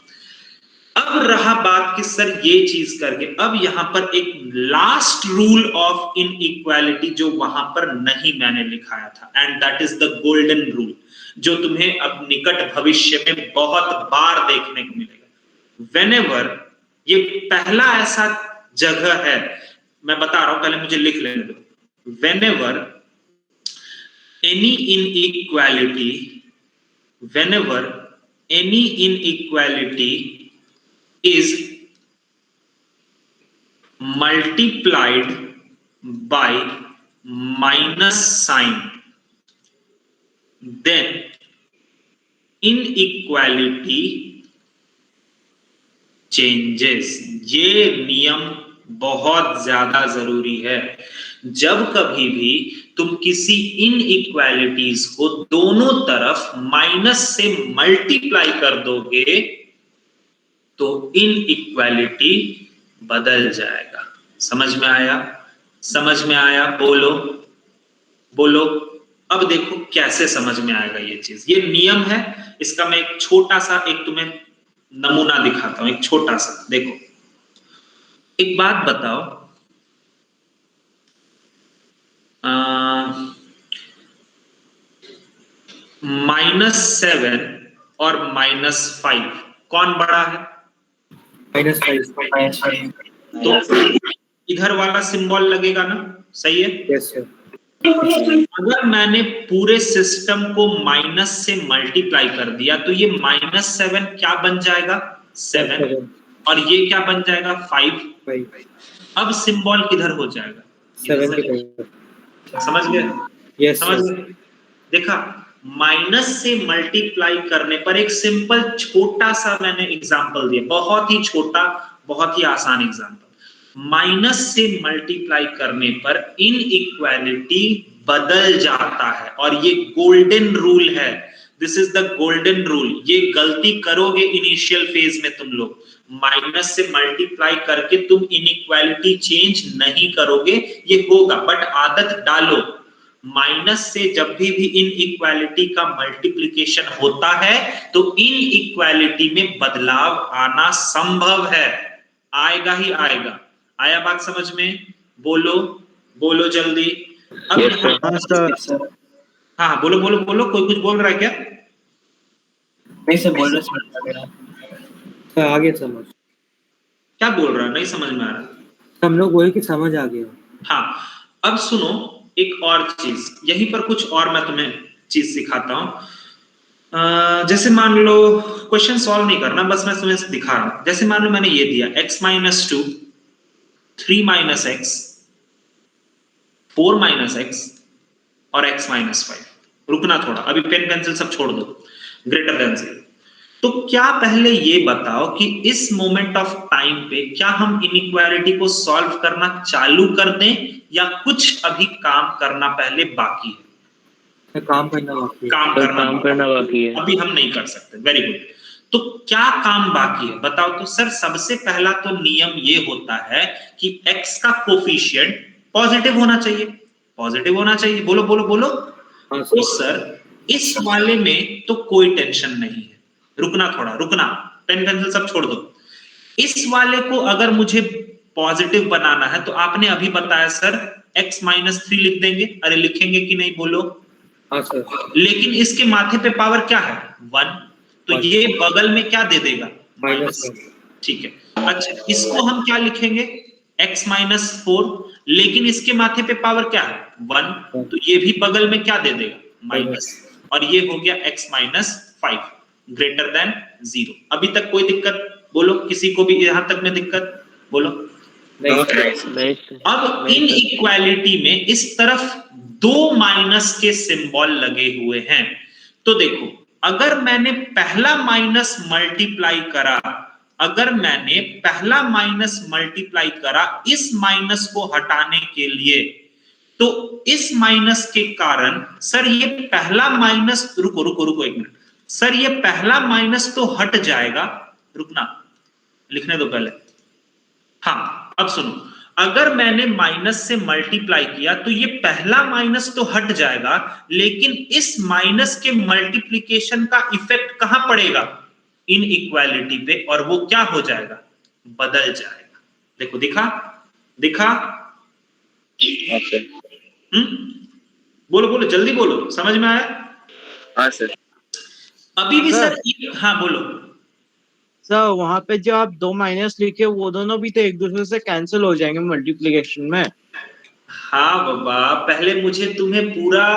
अब रहा बात कि सर ये चीज करके, अब यहां पर एक लास्ट रूल ऑफ इनइक्वालिटी जो वहां पर नहीं मैंने लिखाया था, and that is the golden rule, जो तुम्हें अब निकट भविष्य में बहुत बार देखने को मिलेगा। व्हेनेवर, ये पहला ऐसा जगह है, मैं बता रहा हूं, पहले मुझे लिख लेने दो। Whenever any inequality is multiplied by minus sign, then inequality changes। ये नियम बहुत ज्यादा जरूरी है। जब कभी भी तुम किसी इनइक्वालिटीज को दोनों तरफ माइनस से मल्टीप्लाई कर दोगे तो इनइक्वालिटी बदल जाएगा। समझ में आया? समझ में आया? बोलो बोलो। अब देखो कैसे समझ में आएगा ये चीज, ये नियम है। इसका मैं एक छोटा सा एक तुम्हें नमूना दिखाता हूं, एक छोटा सा। देखो एक बात बताओ, -7 और -5 कौन बड़ा है? -5। तो इधर वाला सिंबल लगेगा ना, सही है? Yes sir. अगर मैंने पूरे सिस्टम को माइनस से मल्टीप्लाई कर दिया तो ये -7 क्या बन जाएगा? 7, और ये क्या बन जाएगा? 5। अब सिंबल किधर हो जाएगा? 7 की तरफ। समझ गए? यस समझ सर। गए? देखा, माइनस से मल्टीप्लाई करने पर एक सिंपल छोटा सा मैंने एग्जांपल दिया, बहुत ही छोटा, बहुत ही आसान एग्जांपल। माइनस से मल्टीप्लाई करने पर इनइक्वालिटी बदल जाता है, और ये गोल्डन रूल है। This is the golden rule. ये गलती करोगे इनिशियल फेज में तुम लोग, माइनस से मल्टीप्लाई करके तुम इनइक्वालिटी चेंज नहीं करोगे, ये होगा, बट आदत डालो। माइनस से जब भी इनइक्वालिटी का मल्टीप्लिकेशन होता है तो इनइक्वालिटी में बदलाव आना संभव है, आएगा ही आएगा। आया बात समझ में? बोलो बोलो जल्दी। अब हाँ बोलो बोलो बोलो, कोई कुछ बोल रहा है क्या? नहीं सर, बोल रहे सर आगे समझ। क्या बोल रहा है? नहीं समझ में आ रहा। हम लोग वही की समझ आ गया। हाँ, अब सुनो एक और चीज, यहीं पर कुछ और मैं तुम्हें चीज सिखाता हूं। जैसे मान लो, क्वेश्चन सॉल्व नहीं करना, बस मैं तुम्हें दिखा रहा हूं। जैसे मान लो मैंने ये दिया x-2, 3 - x, 4 - x और x-5। रुकना थोड़ा, अभी पेन पेंसिल सब छोड़ दो, ग्रेटर देन 0। तो क्या पहले ये बताओ कि इस मोमेंट ऑफ टाइम पे क्या हम इनइक्वालिटी को सॉल्व करना चालू कर दें या कुछ अभी काम करना पहले बाकी है? काम करना बाकी है। काम करना बाकी है, अभी हम नहीं कर सकते। Very good. तो क्या काम बाकी है बताओ तो? सर सबसे पहला तो नियम ये होता है कि x का कोफिशिएंट पॉजिटिव होना चाहिए, पॉजिटिव होना चाहिए। बोलो बोलो बोलो। तो सर इस वाले में तो कोई टेंशन नहीं है, रुकना थोड़ा, रुकना, पेन पेंसिल सब छोड़ दो। इस वाले को अगर मुझे पॉजिटिव बनाना है तो आपने अभी बताया सर x-3 लिख देंगे। अरे लिखेंगे कि नहीं बोलो? हाँ सर। लेकिन इसके माथे पे पावर क्या है? 1, तो ये बगल में क्या दे देगा? -1। ठीक है। अच्छा, इसको हम क्या लिखेंगे? x-4, लेकिन इसके माथे पे पावर क्या है? 1, तो ये भी बगल में क्या दे देगा? माइनस, और ये हो गया x-5 ग्रेटर देन 0। अभी तक कोई दिक्कत? बोलो, किसी को भी यहां तक में दिक्कत? बोलो। अब इनइक्वालिटी में इस तरफ 2 माइनस के सिंबल लगे हुए हैं। तो देखो, अगर मैंने पहला माइनस मल्टीप्लाई करा, अगर मैंने पहला माइनस मल्टीप्लाई करा इस माइनस को हटाने के लिए, तो इस माइनस के कारण सर ये पहला माइनस, रुको रुको रुको एक मिनट, सर ये पहला माइनस तो हट जाएगा। रुकना, लिखने दो पहले। हाँ, अब सुनो, अगर मैंने माइनस से मल्टीप्लाई किया तो ये पहला माइनस तो हट जाएगा, लेकिन इस माइनस के मल्टीप्लिकेशन का इफेक्ट कहां पड़ेगा? इनइक्वालिटी पे, और वो क्या हो जाएगा? बदल जाएगा। देखो, दिखा दिखा? बोलो बोलो जल्दी बोलो, समझ में आया? हाँ सर। अभी भी सर, हाँ बोलो सर। वहां पे जो आप 2 माइनस लिखे वो दोनों भी तो एक दूसरे से कैंसिल हो जाएंगे मल्टीप्लिकेशन में। हाँ बाबा, पहले मुझे तुम्हें पूरा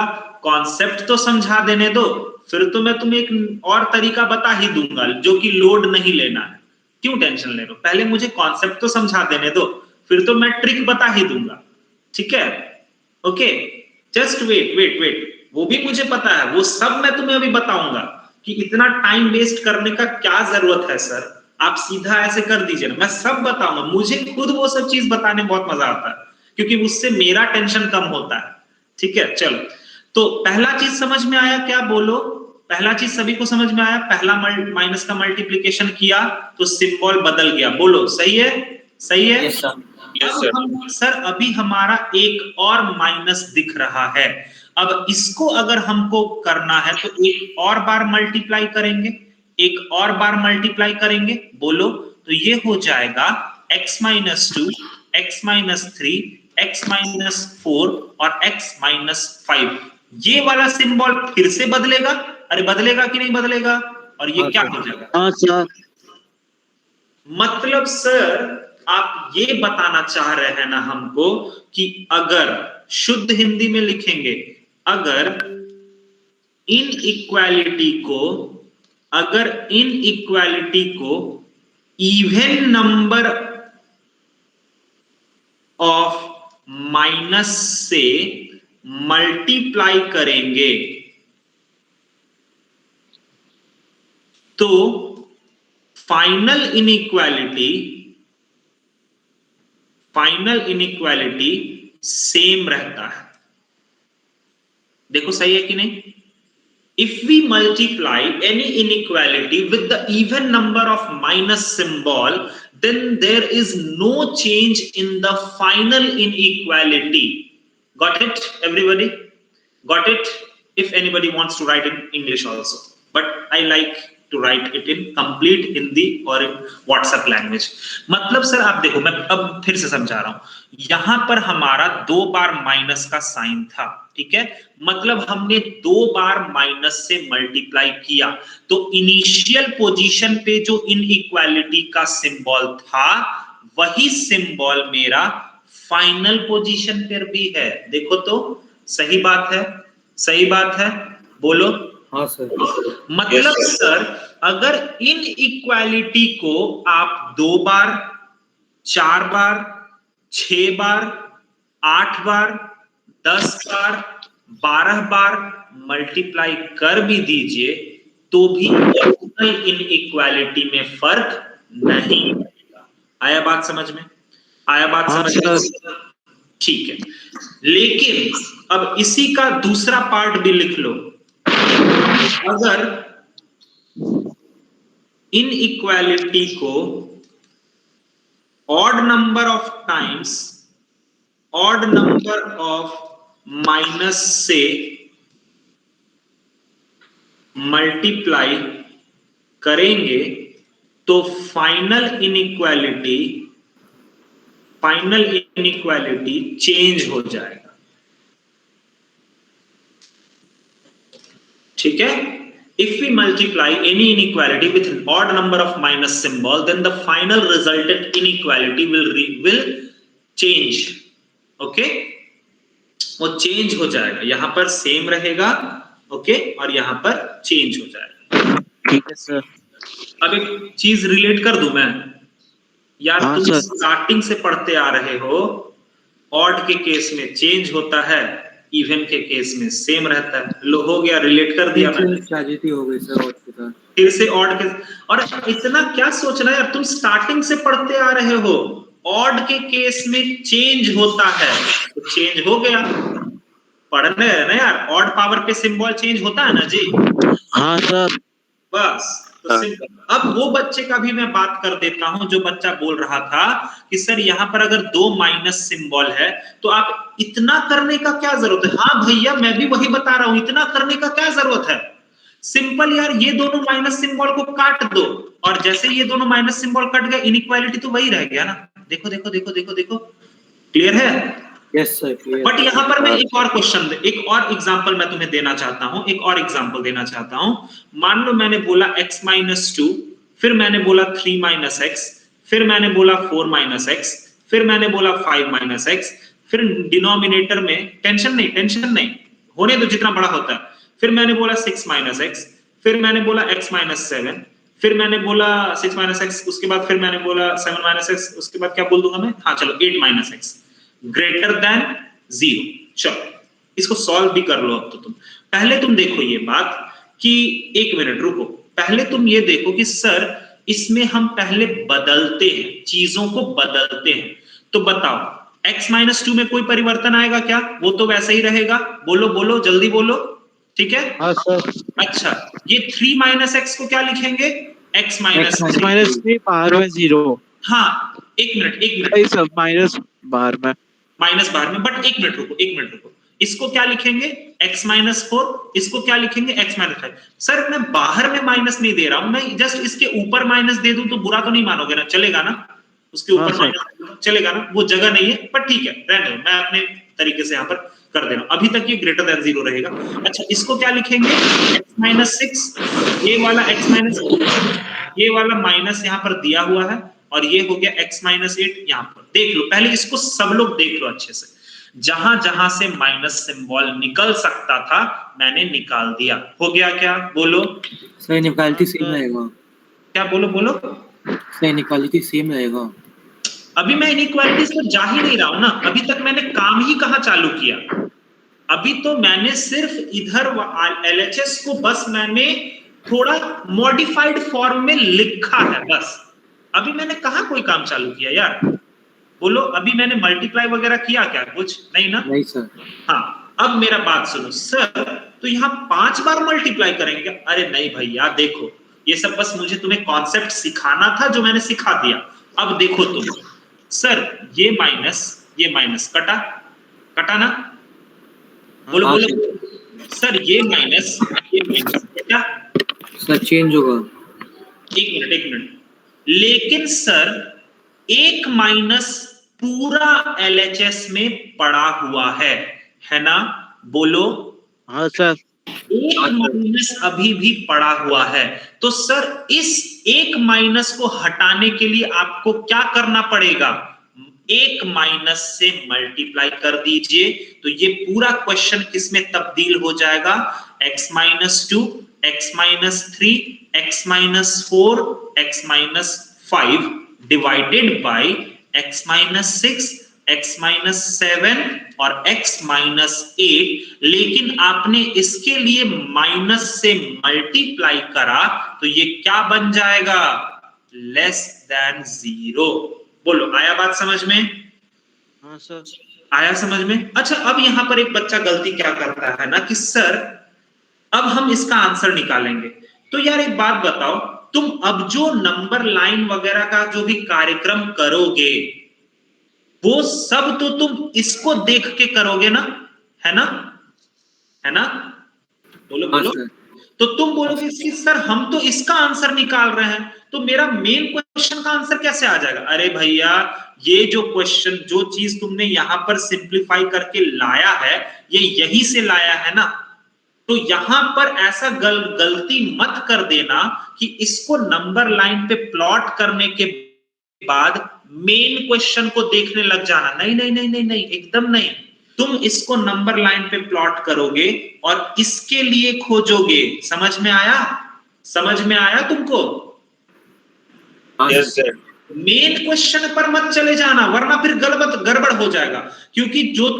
कॉन्सेप्ट तो समझा देने दो, फिर तो मैं तुम्हें एक और तरीका बता ही दूंगा जो कि लोड नहीं लेना है। क्यों टेंशन ले रहे हो? पहले मुझे कॉन्सेप्ट तो समझा देने दो, फिर तो मैं ट्रिक बता ही दूंगा। ठीक है? Okay, just wait wait wait, वो भी मुझे पता है, वो सब मैं तुम्हें अभी बताऊंगा कि इतना टाइम वेस्ट करने का क्या जरूरत है सर, आप सीधा ऐसे कर दीजिए ना, मैं सब बताऊंगा। मुझे खुद वो सब चीज बताने में बहुत मजा आता है, क्योंकि उससे मेरा टेंशन कम होता है। ठीक है, चलो, तो पहला चीज समझ में आया क्या? बोलो, पहला चीज सभी को समझ में आया? पहला माइनस का मल्टीप्लिकेशन किया तो सिंबल बदल गया। बोलो, सही है? सही है? Yes sir. सर अभी हमारा एक और माइनस दिख रहा है, अब इसको अगर हमको करना है तो एक और बार मल्टीप्लाई करेंगे, एक और बार मल्टीप्लाई करेंगे। बोलो, तो ये हो जाएगा x-2, x-3, x-4 और x-5। ये वाला सिंबल फिर से बदलेगा। अरे बदलेगा कि नहीं बदलेगा? और ये क्या हो जाएगा? हाँ सर। मतलब सर आप ये बताना चाह रहे हैं ना हमको कि अगर शुद्ध हिंदी में लिखेंगे, अगर इनइक्वालिटी को इवन नंबर ऑफ माइनस से मल्टीप्लाई करेंगे तो फाइनल इनइक्वालिटी सेम रहता है। देखो सही है कि नहीं? If we multiply any inequality with the even number of minus symbol, then there is no change in the final inequality. Got it, everybody? Got it? If anybody wants to write in English also, but I like to write it in complete Hindi or in WhatsApp language. मतलब sir आप देखो, मैं अब फिर से समझा रहा हूं, यहां पर हमारा 2 बार माइनस का साइन था, ठीक है? मतलब हमने 2 बार माइनस से मल्टीप्लाई किया, तो इनिशियल पोजीशन पे जो इनइक्वालिटी का सिंबल था वही सिंबल मेरा फाइनल पोजीशन पर भी है। देखो तो सही बात है, सही बात है, बोलो। हाँ सर। मतलब सर अगर इनइक्वालिटी को आप 2 बार, 4 बार, 6 बार, 8 बार, 10 बार, 12 बार मल्टीप्लाई कर भी दीजिए तो भी इनइक्वालिटी में फर्क नहीं पड़ेगा। आया बात समझ में? आया बात समझ में? ठीक है, लेकिन अब इसी का दूसरा पार्ट भी लिख लो। अगर इनइक्वालिटी को odd number of times, odd number of minus से मल्टीप्लाई करेंगे तो फाइनल इनइक्वालिटी चेंज हो जाएगा। ठीक है? If we multiply any inequality with an odd number of minus symbol, then the final resultant inequality will change. Okay? वो change हो जाएगा, यहां पर सेम रहेगा, ओके, और यहां पर चेंज हो जाएगा। ठीक है सर। अब एक चीज रिलेट कर दूं मैं यार, हाँ, तुम सर। स्टार्टिंग से पढ़ते आ रहे हो, ऑड के केस में चेंज होता है, इवन के केस में सेम रहता है। लो हो गया, रिलेट कर दिया मैंने। ट्रेजेडी हो गई सर ऑड के साथ। फिर से ऑड के, और इतना क्या सोच रहा है यार, तुम स्टार्टिंग से पढ़ते आ रहे हो, ऑड के केस में चेंज होता है तो चेंज हो गया। पढ़ने है ना यार, ऑड पावर पे सिंबल चेंज होता है ना जी। हाँ सर। बस तो अब वो बच्चे का भी मैं बात कर देता हूं जो बच्चा बोल रहा था कि सर यहां पर अगर 2 माइनस सिंबल है तो आप इतना करने का क्या जरूरत है? हाँ भैया, मैं भी वही बता रहा हूं, इतना करने का क्या जरूरत है? सिंपल यार, ये दोनों माइनस सिंबल को काट दो, और जैसे ये दोनों माइनस सिंबल कट गए, इनइक्वालिटी तो वही रह गया ना। देखो देखो देखो देखो देखो, क्लियर है? Yes sir, clear. बट यहां पर मैं एक और क्वेश्चन, एक और एग्जांपल मैं तुम्हें देना चाहता हूं, एक और एग्जांपल देना चाहता हूं। मान लो मैंने बोला x - 2, फिर मैंने बोला 3 - x, फिर मैंने बोला 4 - x, फिर मैंने बोला 5 - x, फिर डिनोमिनेटर में टेंशन नहीं, होने दो जितना बड़ा होता है। फिर मैंने बोला 6 - x, फिर मैंने बोला x - 7, फिर मैंने बोला 6 - x, उसके बाद फिर मैंने बोला 7 - x, उसके बाद क्या बोल दूंगा मैं? हाँ चलो, 8 - x ग्रेटर देन 0। चलो इसको सॉल्व भी कर लो। अब तो तुम पहले तुम देखो ये बात कि, एक मिनट रुको, पहले तुम ये देखो कि सर इसमें हम पहले बदलते हैं, चीजों को बदलते हैं, तो बताओ x - 2 में कोई परिवर्तन आएगा क्या? वो तो वैसे ही रहेगा। बोलो बोलो, जल्दी बोलो। ठीक है? हाँ सर। अच्छा, ये 3 - x को क्या लिखेंगे? x - -3 बाहर में 0। हाँ, एक मिनट सब माइनस बाहर में, बट एक मिनट रुको, इसको क्या लिखेंगे? x - 4, इसको क्या लिखेंगे? x - 5। सर मैं बाहर में माइनस नहीं दे रहा हूं, मैं जस्ट इसके ऊपर माइनस दे दूं तो बुरा तो नहीं मानोगे ना? चलेगा ना? उसके ऊपर माइनस चलेगा ना? वो जगह नहीं है, पर ठीक है, रहने दो, मैं अपने तरीके से यहां पर कर दे रहा हूं। अभी तक ये ग्रेटर देन 0 रहेगा। अच्छा, इसको क्या लिखेंगे? x - 6, ये वाला x - 6, ये वाला माइनस यहां पर दिया हुआ है, और ये हो गया x माइनस 8। यहाँ पर देख लो, पहले इसको सब लोग देख लो अच्छे से, जहां जहां से माइनस सिंबल निकल सकता था मैंने निकाल दिया। हो गया क्या? बोलो सर इनइक्वालिटी सेम रहेगा। क्या? बोलो बोलो। सर इनइक्वालिटी सेम रहेगा। अभी मैं इनइक्वालिटीज पर जा ही नहीं रहा हूं ना, अभी तक मैंने काम ही कहाँ चालू किया। अभी तो मैंने सिर्फ इधर LHS को बस मैंने थोड़ा मॉडिफाइड फॉर्म में लिखा है बस। अभी मैंने कहाँ कोई काम चालू किया यार? बोलो, अभी मैंने मल्टीप्लाई वगैरह किया क्या? कुछ नहीं ना? नहीं सर। हाँ, अब मेरा बात सुनो सर, तो यहाँ 5 बार मल्टीप्लाई करेंगे क्या? अरे नहीं भैया, देखो ये सब बस मुझे तुम्हें कॉन्सेप्ट सिखाना था जो मैंने सिखा दिया। अब देखो तुम सर, ये माइनस कटा ना? बोलो हाँ, बोलो सर, ये माइनस कटा। सर चेंज होगा। एक मिनट, लेकिन सर एक माइनस पूरा LHS में पड़ा हुआ है ना? बोलो। हाँ सर। एक माइनस अभी भी पड़ा हुआ है, तो सर इस एक माइनस को हटाने के लिए आपको क्या करना पड़ेगा? एक माइनस से मल्टीप्लाई कर दीजिए, तो ये पूरा क्वेश्चन किसमें तब्दील हो जाएगा? x minus 2, x minus 3, x minus 4, x minus 5 divided by x minus 6, x minus 7 और x माइनस 8। लेकिन आपने इसके लिए माइनस से मल्टीप्लाई करा, तो ये क्या बन जाएगा? Less than 0। बोलो, आया बात समझ में? हाँ सर। आया समझ में? अच्छा, अब यहां पर एक बच्चा गलती क्या करता है ना कि सर अब हम इसका आंसर निकालेंगे। तो यार एक बात बताओ, तुम अब जो नंबर लाइन वगैरह का जो भी कार्यक्रम करोगे, वो सब तो तुम इसको देख के करोगे ना? है ना? बोलो बोलो। तो तुम बोलोगे कि सर हम तो इसका आंसर निकाल रहे हैं, तो मेरा मेन क्वेश्चन का आंसर कैसे आ जाएगा? अरे भैया, ये जो क्वेश्चन, जो चीज तुमने यहां पर सिंप्लीफाई करके लाया है, ये यहीं से लाया है ना? तो यहां पर ऐसा गलती मत कर देना कि इसको नंबर लाइन पे प्लॉट करने के बाद मेन क्वेश्चन को देखने लग जाना। नहीं नहीं नहीं नहीं नहीं, एकदम नहीं। तुम इसको नंबर लाइन पे प्लॉट करोगे और इसके लिए खोजोगे। समझ में आया तुमको? Yes sir. मेन क्वेश्चन पर मत चले जाना, वरना फिर गड़बड़ हो जाएगा। क्योंकि जो भी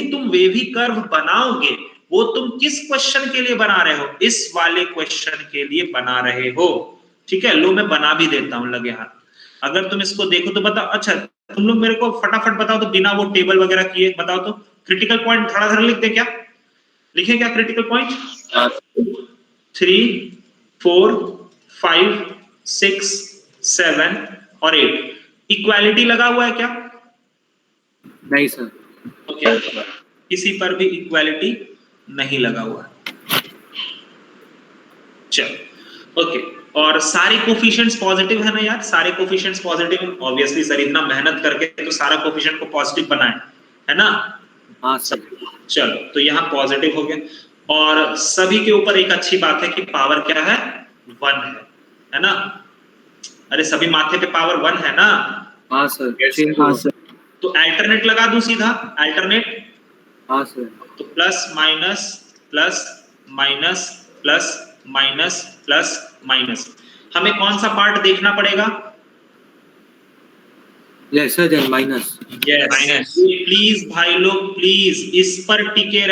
तुम वेवी कर्व बनाओगे, वो तुम किस क्वेश्चन के लिए बना रहे हो? इस वाले क्वेश्चन के लिए बना रहे हो। ठीक है, लो मैं बना भी देता हूं लगे हाथ। अगर तुम इसको देखो तो बताओ। अच्छा, तुम लोग मेरे को फटाफट बताओ तो, बिना वो टेबल वगैरह किए बताओ तो, क्रिटिकल पॉइंट धड़ाधड़ लिख दे क्या? लिखे क्या क्रिटिकल पॉइंट? 3, 4, 5, 6, 7 और 8। इक्वालिटी लगा हुआ है क्या? नहीं सर। ओके, किसी पर भी इक्वालिटी नहीं लगा हुआ है। चलो, ओके। और सारे कोफिशिएंट्स पॉजिटिव है ना यार? सारे कोफिशिएंट्स पॉजिटिव, ऑब्वियसली सर इतना मेहनत करके तो सारा कोफिशिएंट को पॉजिटिव बनाए, है ना? हाँ सर। चलो, तो यहाँ पॉजिटिव हो गया। और सभी के ऊपर एक अच्छी बात है कि पावर क्या है? 1 है ना? अरे सभी माथे पे पावर 1 है ना? हाँ सर। हाँ सर। तो अल्टरनेट लगा दूं सीधा? अल्टरनेट। हाँ सर। तो plus minus plus minus plus minus plus minus. हमें कौन सा पार्ट देखना पड़ेगा? Lesser than minus. Yes, please भाई लोग, प्लीज इस पर टिके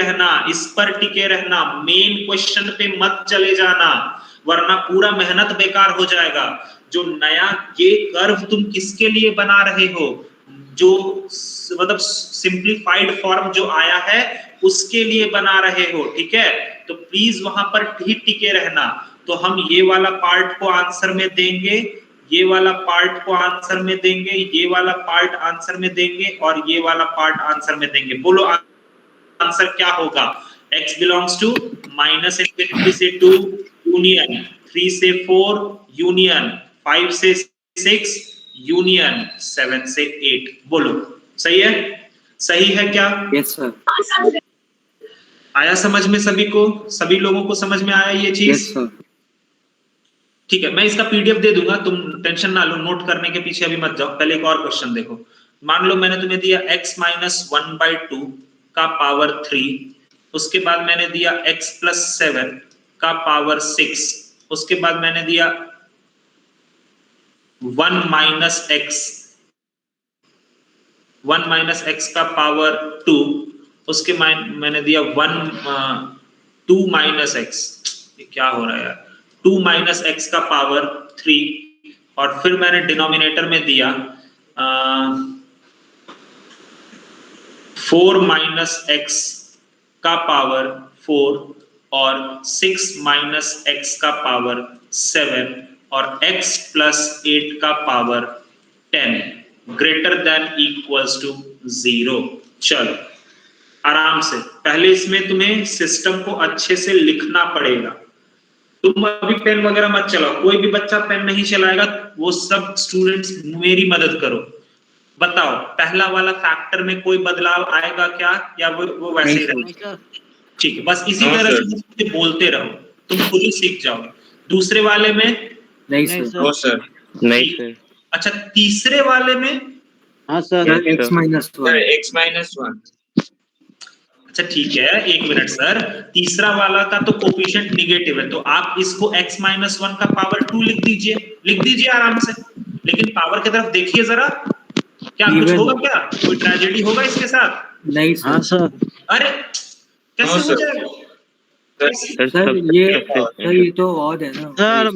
रहना, मेन क्वेश्चन पे मत चले जाना, वरना पूरा मेहनत बेकार हो जाएगा। जो नया ये कर्व तुम किसके लिए बना रहे हो? जो मतलब सिंप्लीफाइड फॉर्म जो आया है उसके लिए बना रहे हो, ठीक है? तो प्लीज वहां पर ही टिके रहना। तो हम ये वाला पार्ट को आंसर में देंगे, ये वाला पार्ट को आंसर में देंगे, ये वाला पार्ट आंसर में देंगे और ये वाला पार्ट आंसर में देंगे। बोलो आंसर क्या होगा? x बिलोंग्स टू -∞ से 2 यूनियन, 3 से 4 यूनियन, 5 से 6 यूनियन, 7 से 8। बोलो सही है? सही है क्या? Yes sir. आया समझ में सभी को? सभी लोगों को समझ में आया ये चीज? Yes sir. ठीक है, मैं इसका पीडीएफ दे दूंगा, तुम टेंशन ना लो, नोट करने के पीछे अभी मत जाओ। पहले एक और क्वेश्चन देखो। मान लो मैंने तुम्हें दिया x माइनस 1/2 का पावर 3, उसके बाद मैंने दिया x प्लस 7 का पावर 6, उसके बाद मैंने दिया 1 माइनस x का पावर 2, उसके मैंने दिया 2 माइनस x, ये क्या हो रहा है यार, 2 माइनस x का पावर 3, और फिर मैंने डिनोमिनेटर में दिया 4 माइनस x का पावर 4 और 6 माइनस x का पावर 7 और x प्लस 8 का power 10 greater than equals to 0। चलो आराम से, पहले इसमें तुम्हें सिस्टम को अच्छे से लिखना पड़ेगा। तुम अभी पेन वगैरह मत चलाओ, कोई भी बच्चा पेन नहीं चलाएगा, वो सब स्टूडेंट्स मेरी मदद करो। बताओ पहला वाला फैक्टर में कोई बदलाव आएगा क्या, या वो वैसे ही रहेगा? ठीक है, बस इसी तरह से बोलते रहो, तुम खुद ही सीख जाओगे। दूसरे वाले में नहीं सर। No sir. नहीं सर। अच्छा, तीसरे वाले में? हाँ sir. x minus sir x minus 1। अच्छा ठीक है, एक मिनट सर, तीसरा वाला का तो कोफिशिएंट निगेटिव है, तो आप इसको x माइनस 1 का पावर 2 लिख दीजिए आराम से, लेकिन पावर की तरफ देखिए जरा, क्या कुछ होगा, क्या कोई ट्रेजेडी होगा इसके साथ? नहीं हाँ सर। अरे कैसे हो जाएगा सर? ये तो ऑड है ना सर,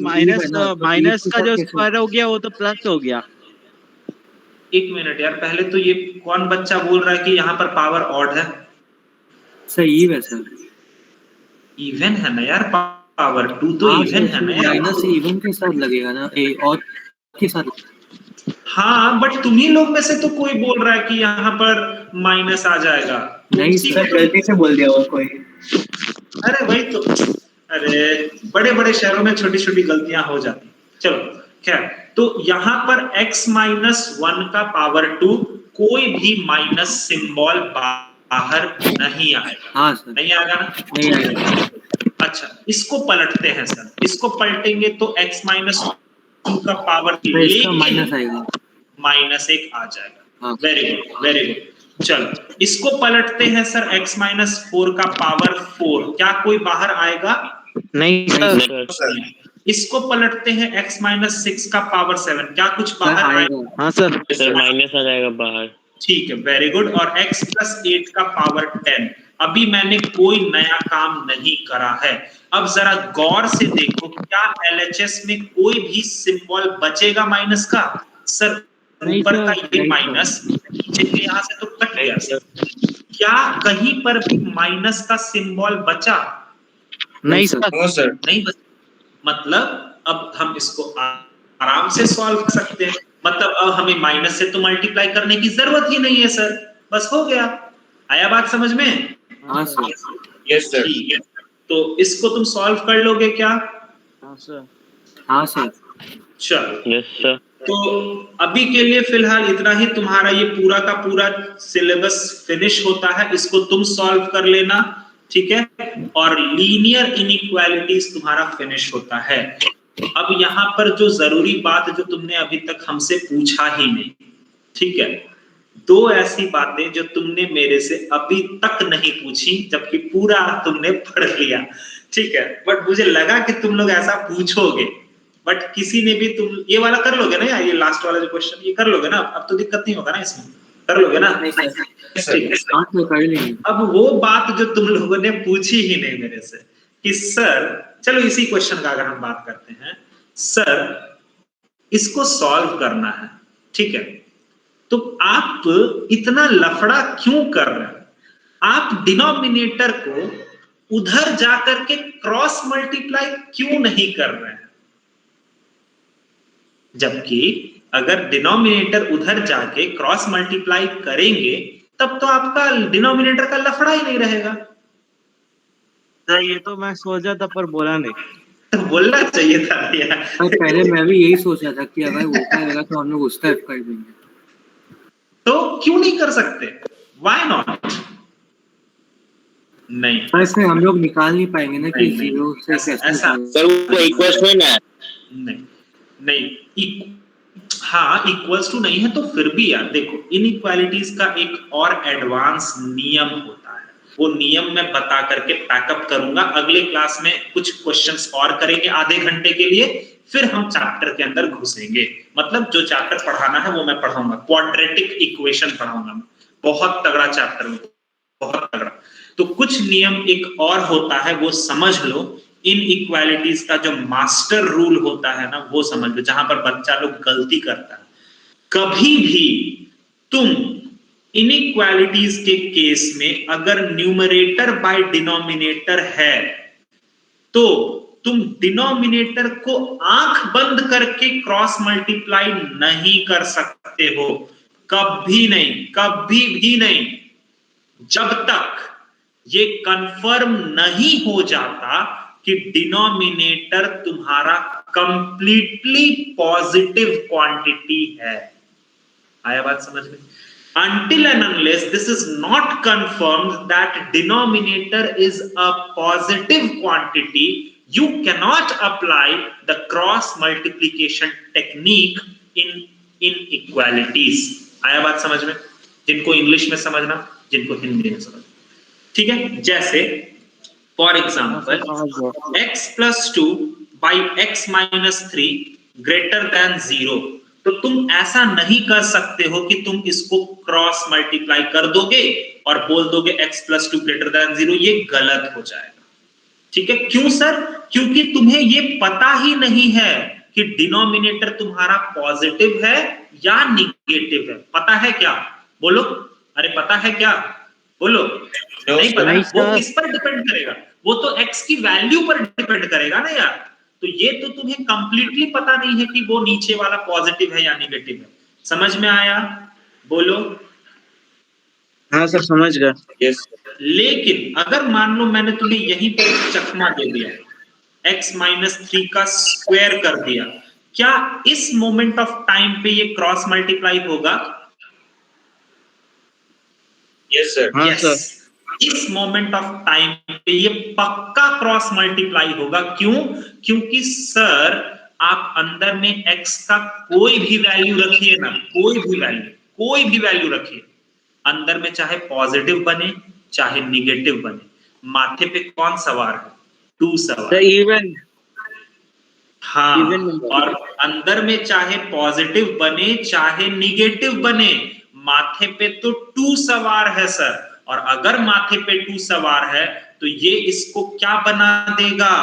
माइनस का जो स्क्वायर हो गया वो तो प्लस हो गया। एक मिनट यार, पहले तो ये कौन बच्चा बोल रहा है कि यहाँ पर पावर ऑड है? सही है सर, इवन है ना यार, पावर 2 तो इवन है ना यार। माइनस इवन के साथ लगेगा ना, ए और के साथ। हाँ बट तुम्ही लोग में से तो कोई बोल रहा है कि यहाँ पर माइनस आ जाएगा। नहीं सर गलती से बोल दिया वो कोई। अरे वही तो, अरे बड़े बड़े शहरों में छोटी छोटी गलतियां हो जाती। चलो खैर, तो यहाँ पर x माइनस 1 का पावर 2, कोई भी माइनस सिंबल बाहर नहीं आएगा। हाँ सर। नहीं आएगा ना? नहीं आएगा। अच्छा, इसको पलटते हैं सर, इसको पलटेंगे तो x माइनस 2 का पावर माइनस आएगा, -1 आ जाएगा। हाँ। Very good very good. चलो इसको पलटते हैं सर, x माइनस 4 का पावर 4, क्या कोई बाहर आएगा? नहीं सर। इसको पलटते हैं x माइनस 6 का पावर 7, क्या कुछ बाहर आएगा? हाँ सर। सर माइनस आ जाएगा बाहर। ठीक है, वेरी गुड। और x प्लस 8 का पावर 10, अभी मैंने कोई नया काम नहीं करा है। अब जरा गौर से देखो, क्या LHS में कोई भी सिंबल बचेगा माइनस का? सर ऊपर का ये माइनस, नीचे के यहाँ से तो कट गया सर, क्या कहीं पर भी माइनस का सिंबल बचा? नहीं सर। No sir. नहीं बचा। मतलब अब हम इसको आराम से सॉल्व कर सकते हैं, मतलब अब हमें माइनस से तो मल्टीप्लाई करने की जरूरत ही नहीं है सर, बस हो गया। आया बात समझ में? हाँ सर। Yes sir. ठीक है, तो इसको तुम सॉल्व कर लोगे क्या? हाँ सर। हाँ सर। चलो, यस सर। तो अभी के लिए फिलहाल इतना ही, तुम्हारा ये पूरा का पूरा सिलेबस फिनिश होता है, इसको तुम सॉल्व कर लेना, ठीक है? और लीनियर इनइक्वालिटीज तुम्हारा फिनिश होता है। अब यहाँ पर जो जरूरी बात जो तुमने अभी तक हमसे पूछा ही नहीं, ठीक है, दो ऐसी बातें जो तुमने मेरे से अभी तक नहीं पूछी, जबकि पूरा तुमने पढ़ लिया, ठीक है, बट मुझे लगा कि तुम लोग ऐसा पूछोगे, बट किसी ने भी, तुम ये वाला कर लोगे ना यार, ये लास्ट वाला जो क्वेश्चन ये कर लोगे ना? अब तो दिक्कत नहीं होगा ना इसमें, कर लोगे ना? ठीक है। अब वो बात जो तुम लोगों ने पूछी ही नहीं मेरे से कि सर, चलो इसी क्वेश्चन का अगर हम बात करते हैं, सर इसको सॉल्व करना है, ठीक है, तो आप इतना लफड़ा क्यों कर रहे हैं? आप डिनोमिनेटर को उधर जाकर के क्रॉस मल्टीप्लाई क्यों नहीं कर रहे हैं? जबकि अगर डिनोमिनेटर उधर जाके क्रॉस मल्टीप्लाई करेंगे तब तो आपका डिनोमिनेटर का लफड़ा ही नहीं रहेगा। सर ये तो मैं सोचा था पर बोला नहीं। तो बोलना चाहिए था यार। पहले मैं भी यही सोचा था कि अगर उल्टा लगा तो हम लोग उस टाइप कर देंगे, तो क्यों नहीं कर सकते? Why not? नहीं, पर इसमें हम लोग निकाल नहीं पाएंगे ना कि नहीं, जीरो से कैसे ऐसा सर वो इक्वेशन है, नहीं हाँ इक्वल्स टू नहीं है तो फिर भी यार देखो इनइक्वालिटीज का एक और एडवांस नियम होता है, वो नियम मैं बता करके पैकअप करूंगा। अगले क्लास में कुछ क्वेश्चंस और करेंगे आधे घंटे के लिए, फिर हम चैप्टर के अंदर घुसेंगे। मतलब जो चैप्टर पढ़ाना है वो मैं पढ़ाऊंगा, क्वाड्रेटिक इक्वेशन पढ़ाऊंगा, बहुत तगड़ा चैप्टर, बहुत तगड़ा। तो कुछ नियम एक और होता है, वो समझ लो। इनइक्वालिटीज का जो मास्टर रूल होता है ना, वो समझ लो, जहां पर बच्चा लोग गलती करता है। कभी भी तुम इनइक्वालिटीज के केस में अगर न्यूमरेटर बाय डिनोमिनेटर है तो तुम डिनोमिनेटर को आंख बंद करके क्रॉस मल्टीप्लाई नहीं कर सकते हो, कभी नहीं, कभी भी नहीं, जब तक ये कंफर्म नहीं हो जाता कि डिनोमिनेटर तुम्हारा कंप्लीटली पॉजिटिव क्वांटिटी है। आया बात समझ में? Until and unless this is not confirmed that denominator is a positive quantity, you cannot apply the cross multiplication technique in inequalities. आया बात समझ में? जिनको इंग्लिश में समझना, जिनको हिंदी में समझना, ठीक है? जैसे for example x plus 2 by x minus 3 greater than 0, तो तुम ऐसा नहीं कर सकते हो कि तुम इसको क्रॉस मल्टीप्लाई कर दोगे और बोल दोगे x plus 2 greater than 0, ये गलत हो जाएगा। ठीक है? क्यों सर? क्योंकि तुम्हें ये पता ही नहीं है कि डिनोमिनेटर तुम्हारा पॉजिटिव है या निगेटिव है। पता है क्या? बोलो, अरे पता है क्या? बोलो। नहीं पता, वो किस पर डिपेंड करेगा? वो तो x की वैल्यू पर डिपेंड करेगा ना यार। तो ये तो तुम्हें कंप्लीटली पता नहीं है कि वो नीचे वाला पॉजिटिव है या निगेटिव है। समझ में आया? बोलो। हाँ सर समझ गया। Yes. लेकिन अगर मान लो मैंने तुम्हें यहीं पर एक चकमा दे दिया, x minus 3 का स्क्वायर कर दिया, क्या इस मोमेंट ऑफ टाइम पे ये क्रॉस मल्टीप्लाई होगा? Yes, sir. हाँ Yes. सर। इस मोमेंट ऑफ टाइम पे ये पक्का क्रॉस मल्टीप्लाई होगा। क्यों? क्योंकि सर आप अंदर में x का कोई भी वैल्यू रखिए ना, कोई भी वैल्यू रखिए, अंदर में चाहे पॉजिटिव बने चाहे निगेटिव बने, माथे पे कौन सवार है? 2 सवार। इवन हाँ, Even और अंदर में चाहे पॉजिटिव बने चाहे निगेटिव बने, माथे पे तो 2 सवार है सर। और अगर माथे पे 2 सवार है तो ये इसको क्या बना देगा?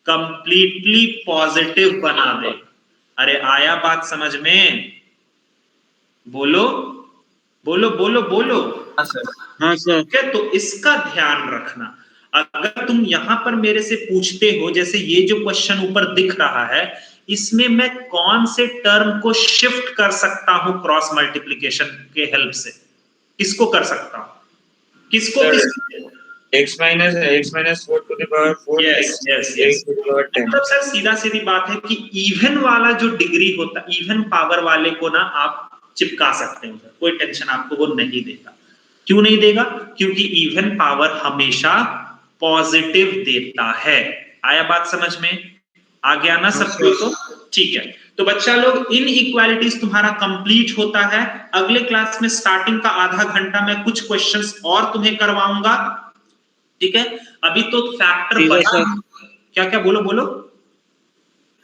कंप्लीटली पॉजिटिव बना देगा। अरे आया बात समझ में? बोलो बोलो बोलो बोलो। हाँ सर। हाँ सर। ठीक है? तो इसका ध्यान रखना। अगर तुम यहां पर मेरे से पूछते हो, जैसे ये जो क्वेश्चन ऊपर दिख रहा है, इसमें मैं कौन से टर्म को शिफ्ट कर सकता हूं क्रॉस मल्टीप्लिकेशन के हेल्प से? किसको कर सकता हूं? किसको? X minus 4 to the power 4. Yes. X to the power 10. मतलब सर सीधा सीधी बात है कि इवन वाला जो डिग्री होता, इवन पावर वाले को ना आप चिपका सकते हो, कोई टेंशन आपको वो नहीं देगा। क्यों नहीं देगा? क्योंकि इवन पावर हमेशा पॉजिटिव देता है। आया बात समझ में? आ गया ना सबको? तो ठीक है। तो बच्चा लोग इनइक्वालिटीज तुम्हारा कंप्लीट होता है। अगले क्लास में स्टार्टिंग का आधा घंटा मैं कुछ क्वेश्चंस और तुम्हें करवाऊंगा, ठीक है? अभी तो फैक्टर बना, क्या क्या बोलो बोलो।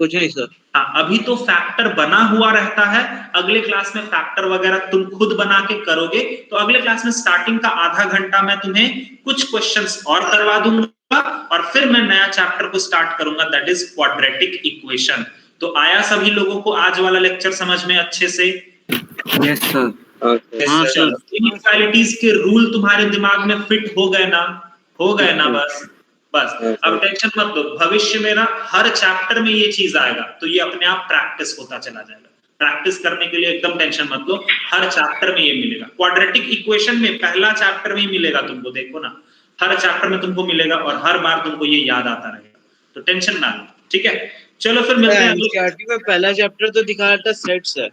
कुछ नहीं सर। हाँ, अभी तो फैक्टर बना हुआ रहता है। अगले क्लास में फैक्टर वगैरह तुम खुद बना के करोगे। तो अगले क्लास में स्टार्टिंग का आधा घंटा मैं तुम्हें कुछ क्वेश्चंस और करवा दूंगा और फिर मैं नया चैप्टर को स्टार्ट करूंगा, दैट इज क्वाड्रेटिक इक्वेशन। तो आया सभी लोगों को आज वाला लेक्चर समझ में अच्छे से? Yes sir. हाँ सर। इनइक्वालिटीज के रूल तुम्हारे दिमाग में फिट हो गए ना? हो गए ना? बस अब टेंशन मत लो, भविष्य में ना हर चैप्टर में ये चीज आएगा, तो ये अपने आप प्रैक्टिस होता चला जाएगा। प्रैक्टिस करने के लिए एकदम टेंशन मत लो, हर चैप्टर में ये मिलेगा। क्वाड्रेटिक इक्वेशन में पहला चैप्टर में ही मिलेगा तुमको, देखो ना, हर चैप्टर में तुमको मिलेगा और हर बार तुमको ये याद आता रहेगा, तो टेंशन ना लो, ठीक है? चलो फिर मिलते हैं। एनसीईआरटी में पहला चैप्टर तो दिखा रहा था सेट्स है।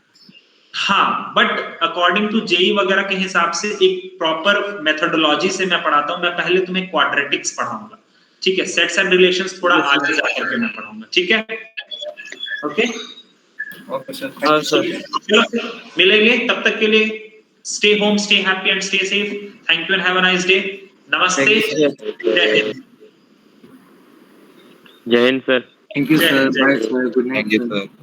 हाँ, बट अकॉर्डिंग टू जेई वगैरह के हिसाब से एक प्रॉपर मेथोडोलॉजी से मैं पढ़ाता हूँ। मैं पहले तुम्हें क्वाड्रेटिक्स पढ़ाऊंगा, ठीक है? सेट्स एंड रिलेशंस थोड़ा आगे जाकर के मैं पढ़ाऊंगा, ठीक है? Okay Okay, sir. हाँ सर चलो मिलेंगे, तब तक के लिए stay home, stay happy and stay safe. Thank you and have a nice day. नमस्ते। जय हिंद। जय हिंद सर। थैंक यू जय सर, हिंद, जय bye Hind. Sir, good night Thank you, sir. sir.